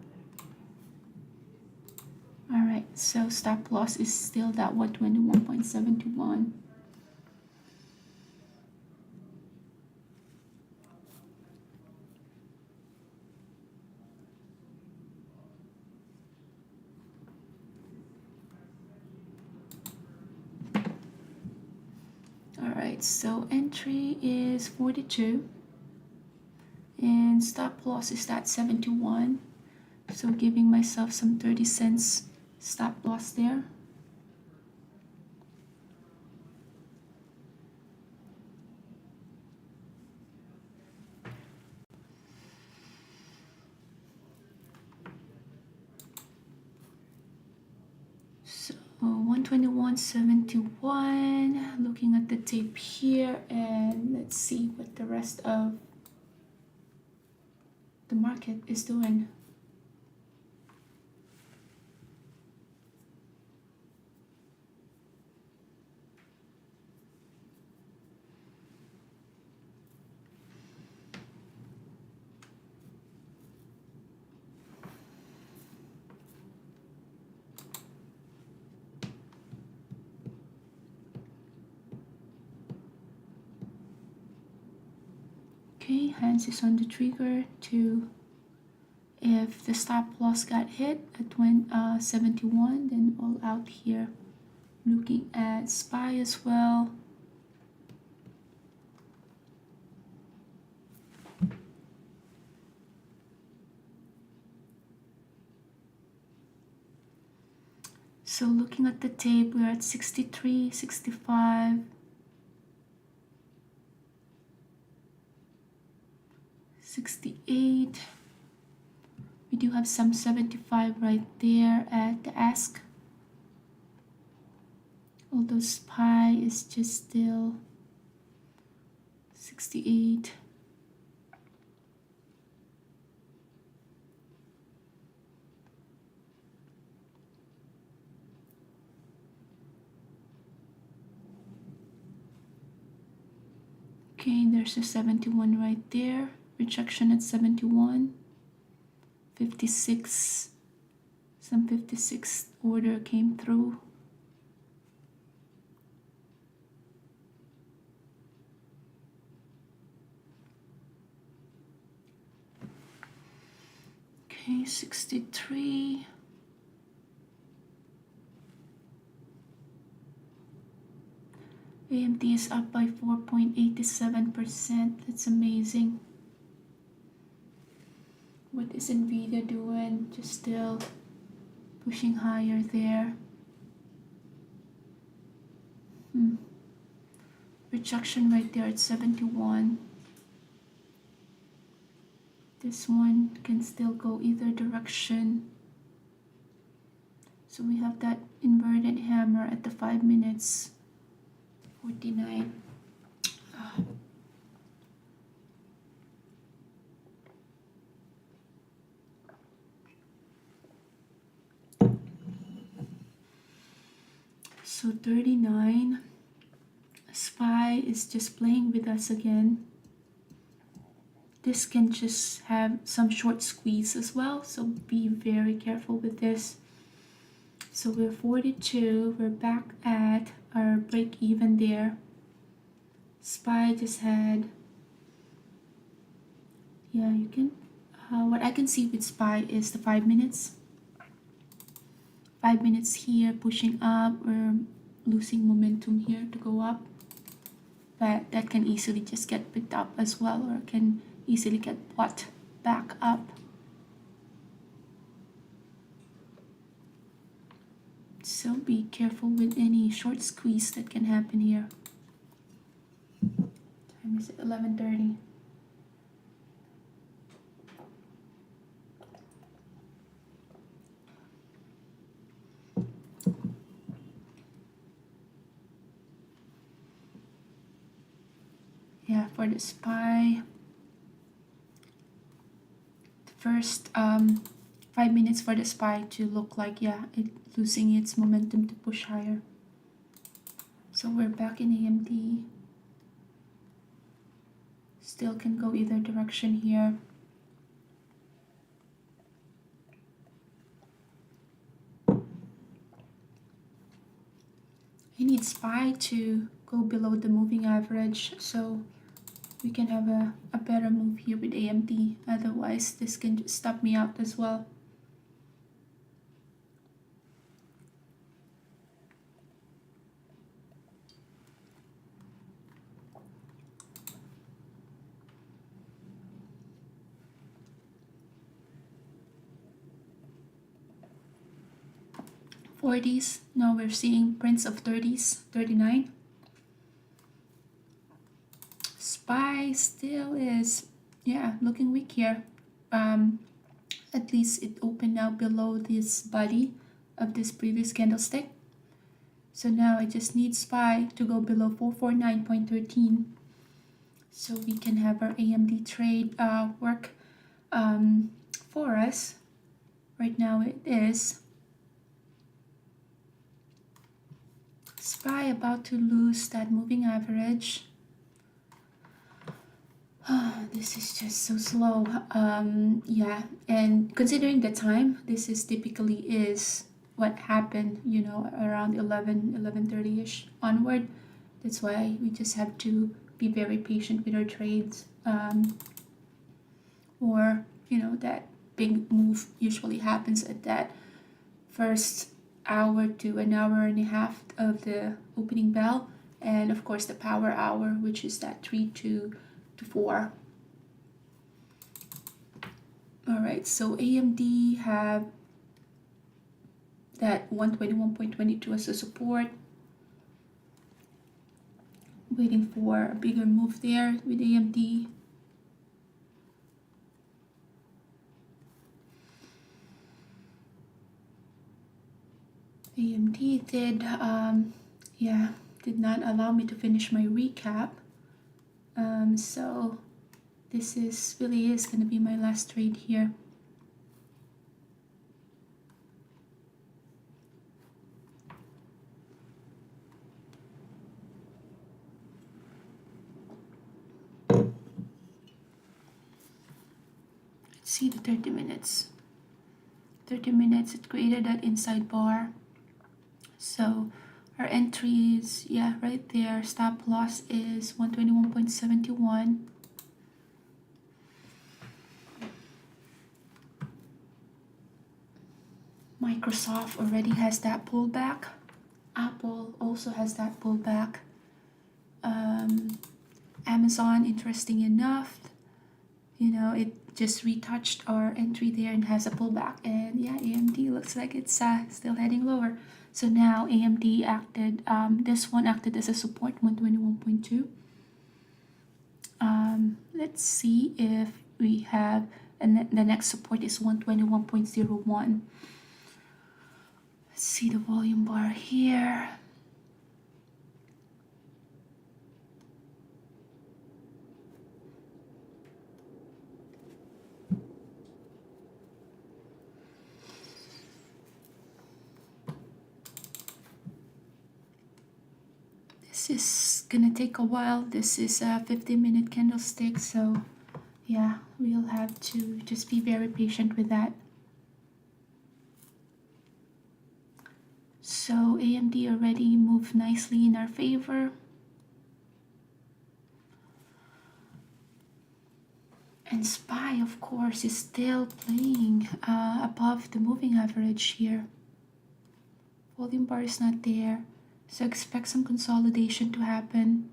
All right, so stop loss is still that 121.71. All right, so entry is 42 and stop loss is at 71. So giving myself some 30 cents stop loss there. So 121.71, looking at the tape here, and let's see what the rest of the market is doing. Okay, hands is on the trigger to, if the stop loss got hit at 71, then all out here. Looking at SPY as well. So looking at the tape, we're at 63, 65, 68. We do have some 75 right there at the ask. Although SPY is just still 68. Okay, there's a 71 right there. Rejection at 71. 56. Some 56 order came through. Okay, 63. AMD is up by 4.87%. That's amazing. What is Nvidia doing? Just still pushing higher there. Rejection right there at 71. This one can still go either direction. So we have that inverted hammer at the 5 minutes. 49. So 39. SPY is just playing with us again. This can just have some short squeeze as well, so be very careful with this. So we're 42, we're back at our break even there. SPY just had, yeah, you can, what I can see with SPY is the 5 minutes. 5 minutes here pushing up, we're losing momentum here to go up. But that can easily just get picked up as well, or can easily get bought back up. So be careful with any short squeeze that can happen here. time is it? 11:30. Yeah, for the SPY, the first 5 minutes for the SPY to look like, yeah, it losing its momentum to push higher. So we're back in AMD. Still can go either direction here. I need SPY to go below the moving average so we can have a better move here with AMD. Otherwise, this can just stop me out as well. '40s, now we're seeing prints of 30s, 39. SPY still is, yeah, looking weak here. At least it opened now below this body of this previous candlestick. So now I just need SPY to go below 449.13 so we can have our AMD trade work for us. Right now it is. SPY about to lose that moving average. This is just so slow. Yeah, and considering the time, this is typically is what happened, you know, around 11:30ish onward. That's why we just have to be very patient with our trades. Or, you know, that big move usually happens at that first hour to an hour and a half of the opening bell, and of course the power hour, which is that 3 to 4. All right, so AMD have that 121.22 as a support. Waiting for a bigger move there with AMD. AMD did, did not allow me to finish my recap. So this really is going to be my last trade here. Let's see the 30 minutes. 30 minutes, it created that inside bar. So our entries, yeah, right there. Stop loss is 121.71. Microsoft already has that pullback. Apple also has that pullback. Amazon, interesting enough, you know, it just retouched our entry there and has a pullback. And yeah, AMD looks like it's still heading lower. So now AMD acted, this one acted as a support, 121.2. Let's see if we have, and the next support is 121.01. Let's see the volume bar here. This is gonna take a while. This is a 15-minute candlestick, so yeah, we'll have to just be very patient with that. So AMD already moved nicely in our favor. And SPY, of course, is still playing above the moving average here. Volume bar is not there, so expect some consolidation to happen.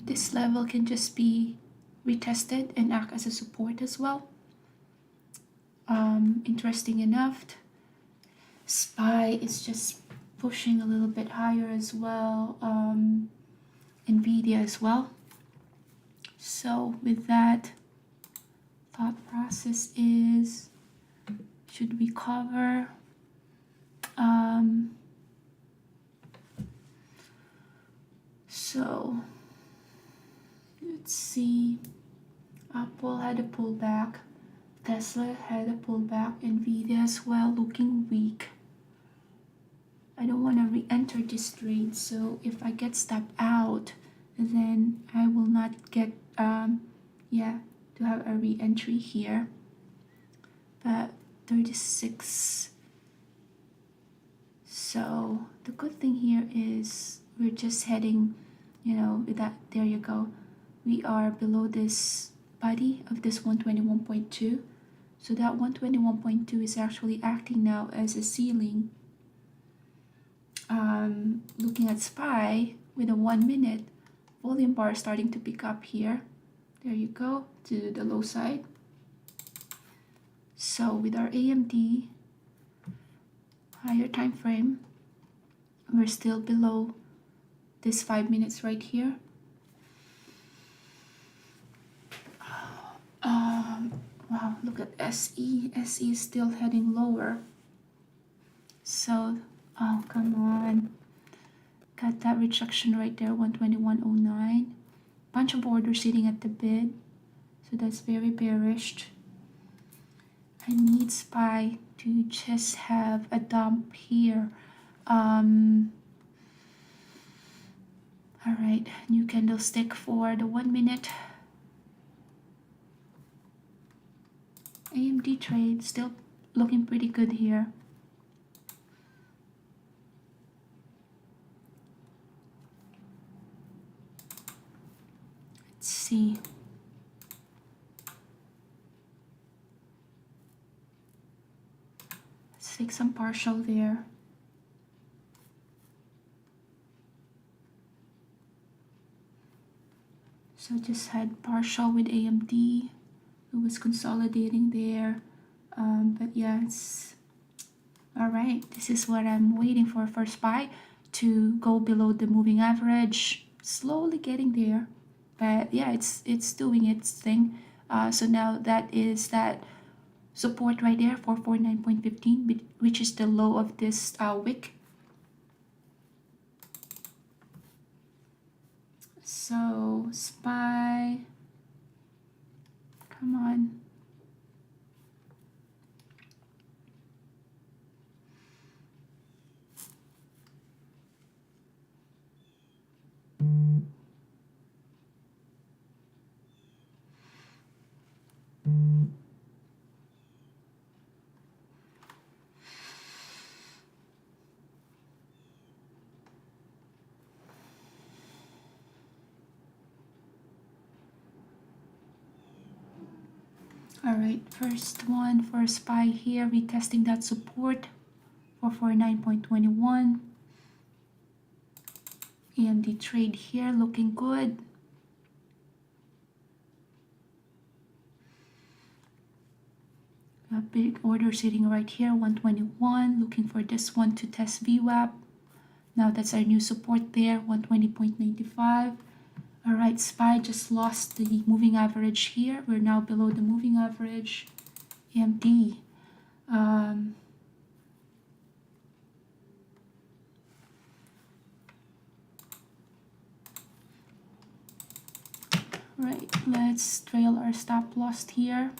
This level can just be retested and act as a support as well. Interesting enough, SPY is just pushing a little bit higher as well. Nvidia as well. So with that, thought process is, should we cover? So let's see. Apple had a pullback. Tesla had a pullback. Nvidia as well, looking weak. I don't want to re-enter this trade, so if I get stopped out, then I will not get to have a re-entry here. But 36. So the good thing here is we're just heading, there you go. We are below this body of this 121.2. So that 121.2 is actually acting now as a ceiling. Looking at SPY with a 1 minute volume bar starting to pick up here. There you go, to the low side. So with our AMD higher time frame, we're still below this 5 minutes right here. Wow, look at SE. SE is still heading lower. So, oh, come on. Got that rejection right there, 121.09. Bunch of orders sitting at the bid. So that's very bearish. I need SPY to just have a dump here. All right, new candlestick for the 1 minute. AMD trade still looking pretty good here. Let's see. Let's take some partial there. So just had partial with AMD. It was consolidating there. But yeah, it's all right. This is what I'm waiting for SPY to go below the moving average. Slowly getting there. But yeah, it's doing its thing. So now that is that support right there for 49.15, which is the low of this wick. So SPY, come on. All right, first one for SPY here, retesting that support for 49.21. AMD trade here looking good. A big order sitting right here, 121. Looking for this one to test VWAP. Now that's our new support there, 120.95. All right, SPY just lost the moving average here. We're now below the moving average. AMD. Right, let's trail our stop loss here.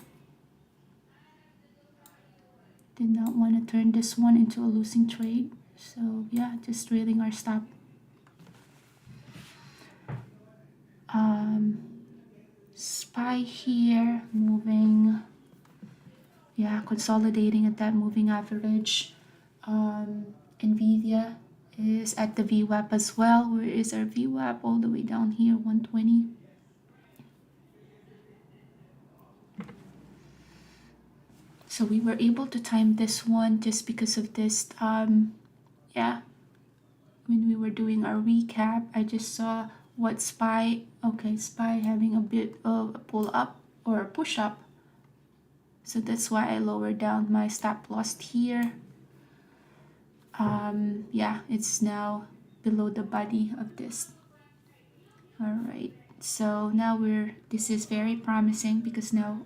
Did not want to turn this one into a losing trade. So yeah, just trailing our stop. SPY here moving, yeah, consolidating at that moving average. Nvidia is at the VWAP as well. Where is our VWAP? All the way down here, 120. So we were able to time this one just because of this. Yeah, when we were doing our recap, I just saw what SPY, okay, SPY having a bit of a pull up or a push up. So that's why I lowered down my stop loss here. Yeah, it's now below the body of this. All right, so now this is very promising because now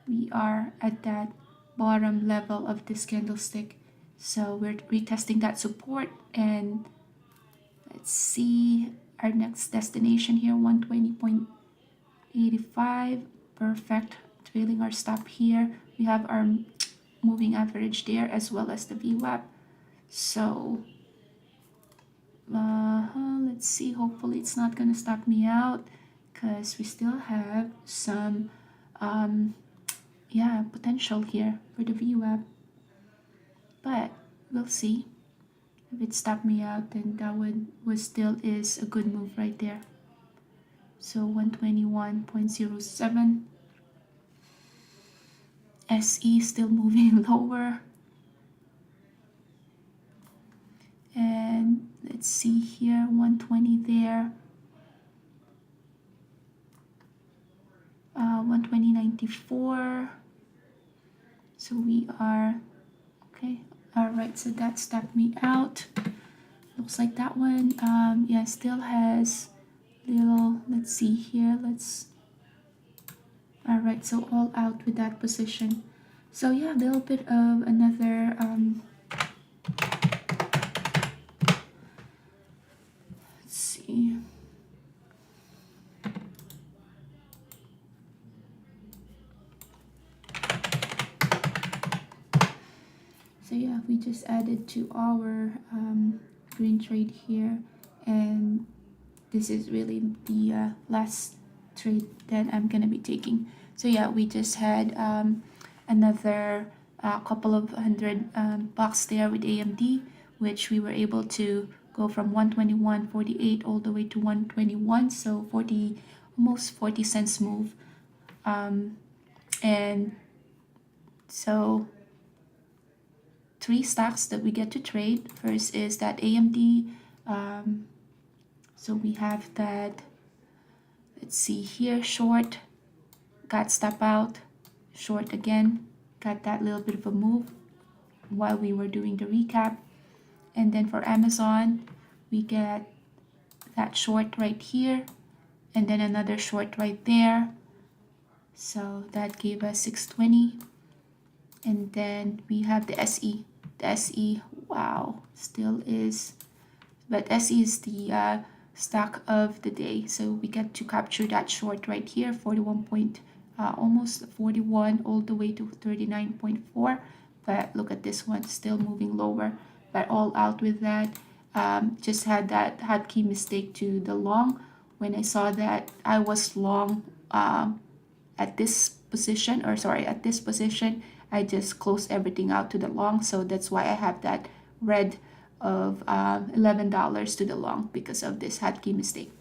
we are at that bottom level of this candlestick. So we're retesting that support, and let's see our next destination here, 120.85. Perfect. Trailing our stop here. We have our moving average there as well as the VWAP. So let's see. Hopefully it's not gonna stop me out because we still have some potential here for the VWAP. But we'll see. If it stopped me out, then that was still is a good move right there. So 121.07. SE still moving lower. And let's see here, 120 there. 120.94. So we are okay. All right, so that stopped me out. Looks like that one yeah, still has little, let's see here, all right, so all out with that position. So yeah, a little bit of another let's see. So yeah, we just added to our green trade here, and this is really the last trade that I'm gonna be taking. So yeah, we just had another couple of hundred bucks there with AMD, which we were able to go from 121.48 all the way to 121, so 40, almost 40 cents move. And so 3 stocks that we get to trade. First is that AMD. So we have that, let's see here, short, got stop out, short again, got that little bit of a move while we were doing the recap. And then for Amazon, we get that short right here, and then another short right there. So that gave us 620. And then we have the SE. The SE, wow, still is, but SE is the stock of the day. So we get to capture that short right here, 41 point, almost 41 all the way to 39.4. But look at this one, still moving lower. But all out with that, just had that hotkey mistake to the long. When I saw that I was long at this position, or sorry, at this position, I just closed everything out to the long. So that's why I have that red of $11 to the long because of this hotkey mistake.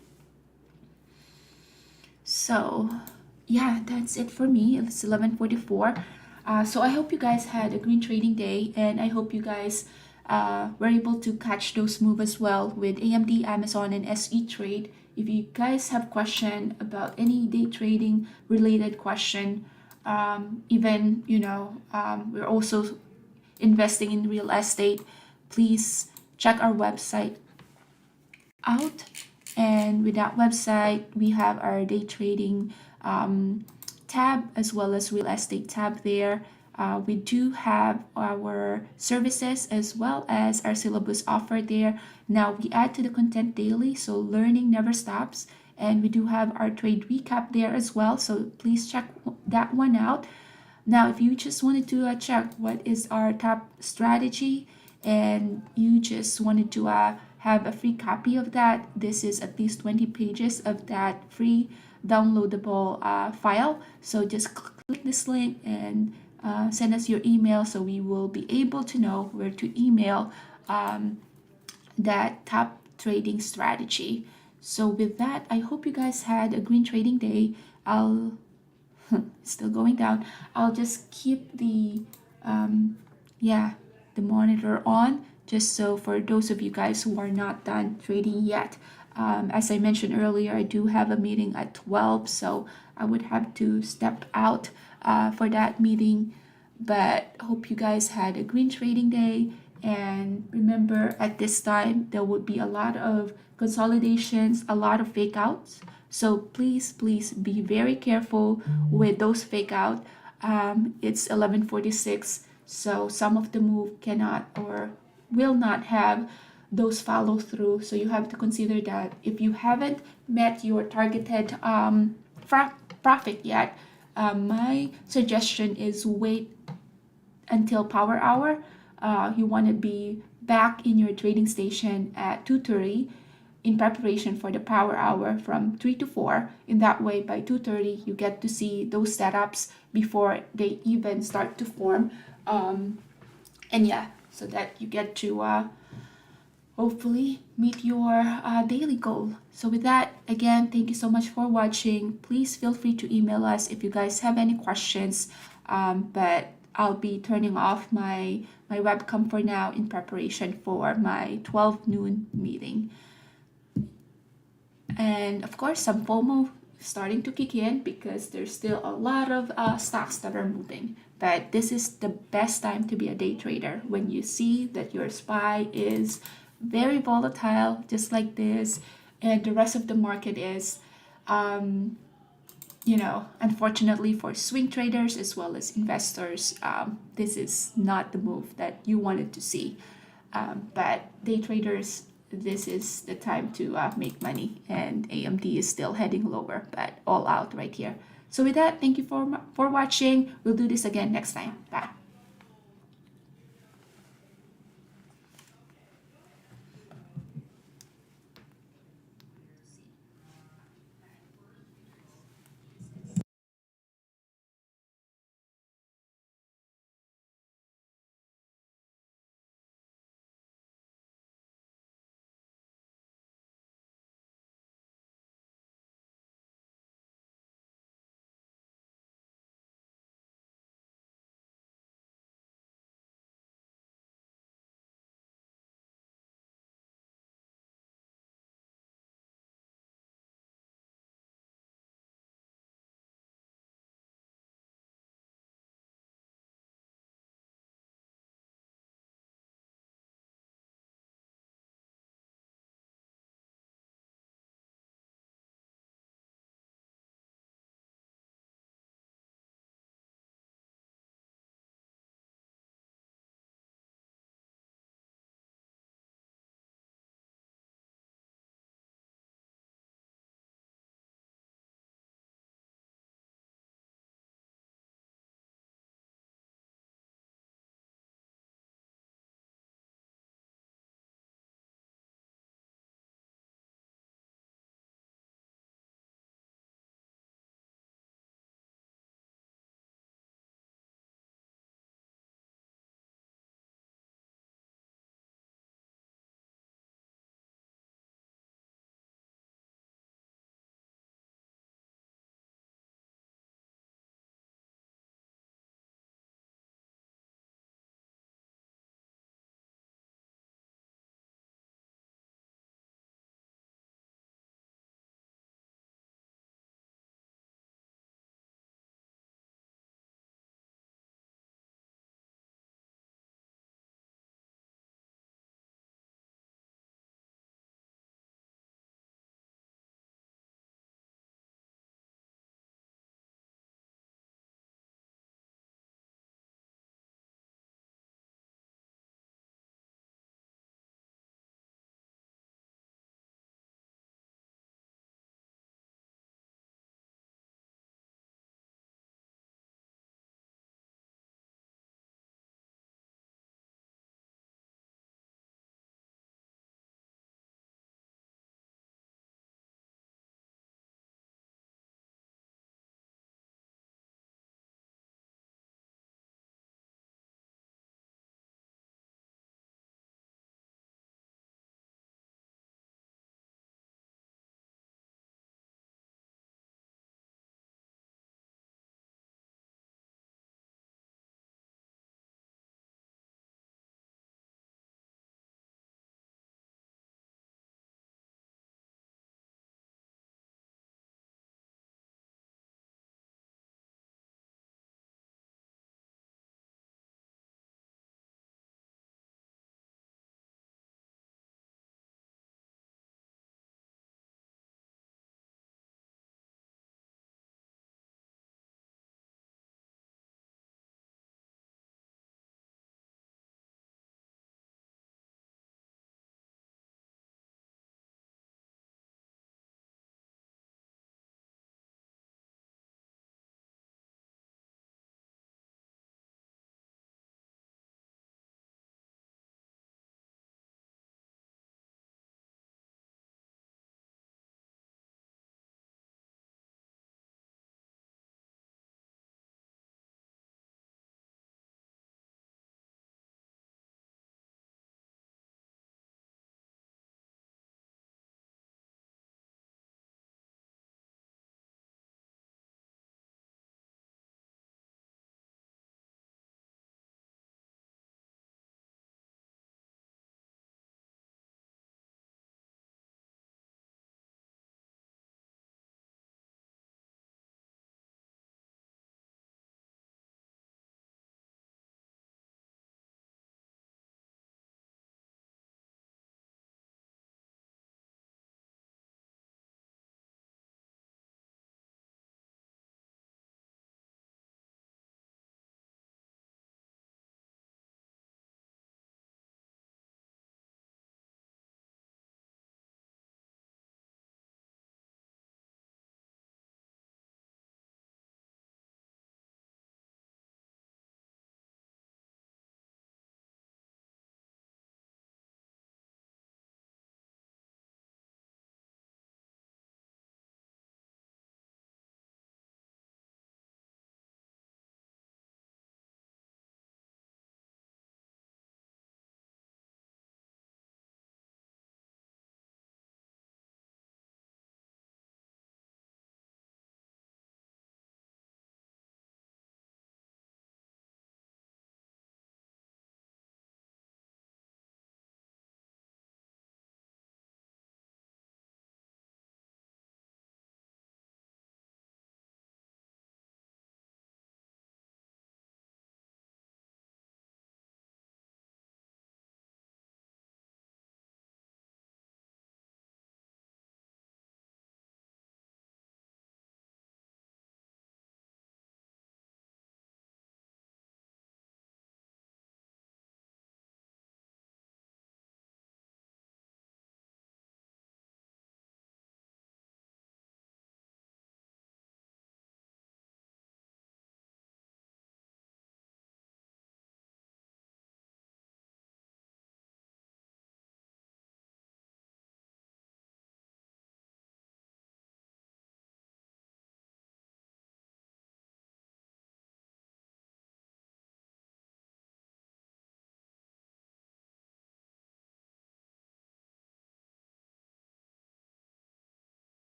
So yeah, that's it for me. It's 11:44. So I hope you guys had a green trading day, and I hope you guys were able to catch those moves as well with AMD, Amazon, and SE Trade. If you guys have question about any day trading related question, even we're also investing in real estate, please check our website out. And with that website, we have our day trading tab as well as real estate tab there. We do have our services as well as our syllabus offered there. Now we add to the content daily, so learning never stops. And we do have our trade recap there as well, so please check that one out. Now, if you just wanted to check what is our top strategy, and you just wanted to have a free copy of that, this is at least 20 pages of that free downloadable file. So just click this link and send us your email, so we will be able to know where to email that top trading strategy. So with that, I hope you guys had a green trading day. I'll still going down. I'll just keep the the monitor on, just so for those of you guys who are not done trading yet. As I mentioned earlier, I do have a meeting at 12, so I would have to step out for that meeting. But hope you guys had a green trading day. And remember, at this time, there would be a lot of consolidations, a lot of fake outs. So please, please be very careful with those fake out. It's 11:46, so some of the move cannot or will not have those follow through. So you have to consider that if you haven't met your targeted profit yet, my suggestion is wait until power hour. You want to be back in your trading station at 2:30 in preparation for the power hour from 3 to 4. In that way, by 2:30, you get to see those setups before they even start to form. And yeah, so that you get to hopefully meet your daily goal. So with that, again, thank you so much for watching. Please feel free to email us if you guys have any questions. But I'll be turning off my webcam for now in preparation for my 12 noon meeting. And of course, some FOMO starting to kick in because there's still a lot of stocks that are moving. But this is the best time to be a day trader when you see that your SPY is very volatile, just like this, and the rest of the market is, unfortunately for swing traders as well as investors, this is not the move that you wanted to see. But day traders, this is the time to make money, and AMD is still heading lower, but all out right here. So with that, thank you for watching. We'll do this again next time. Bye.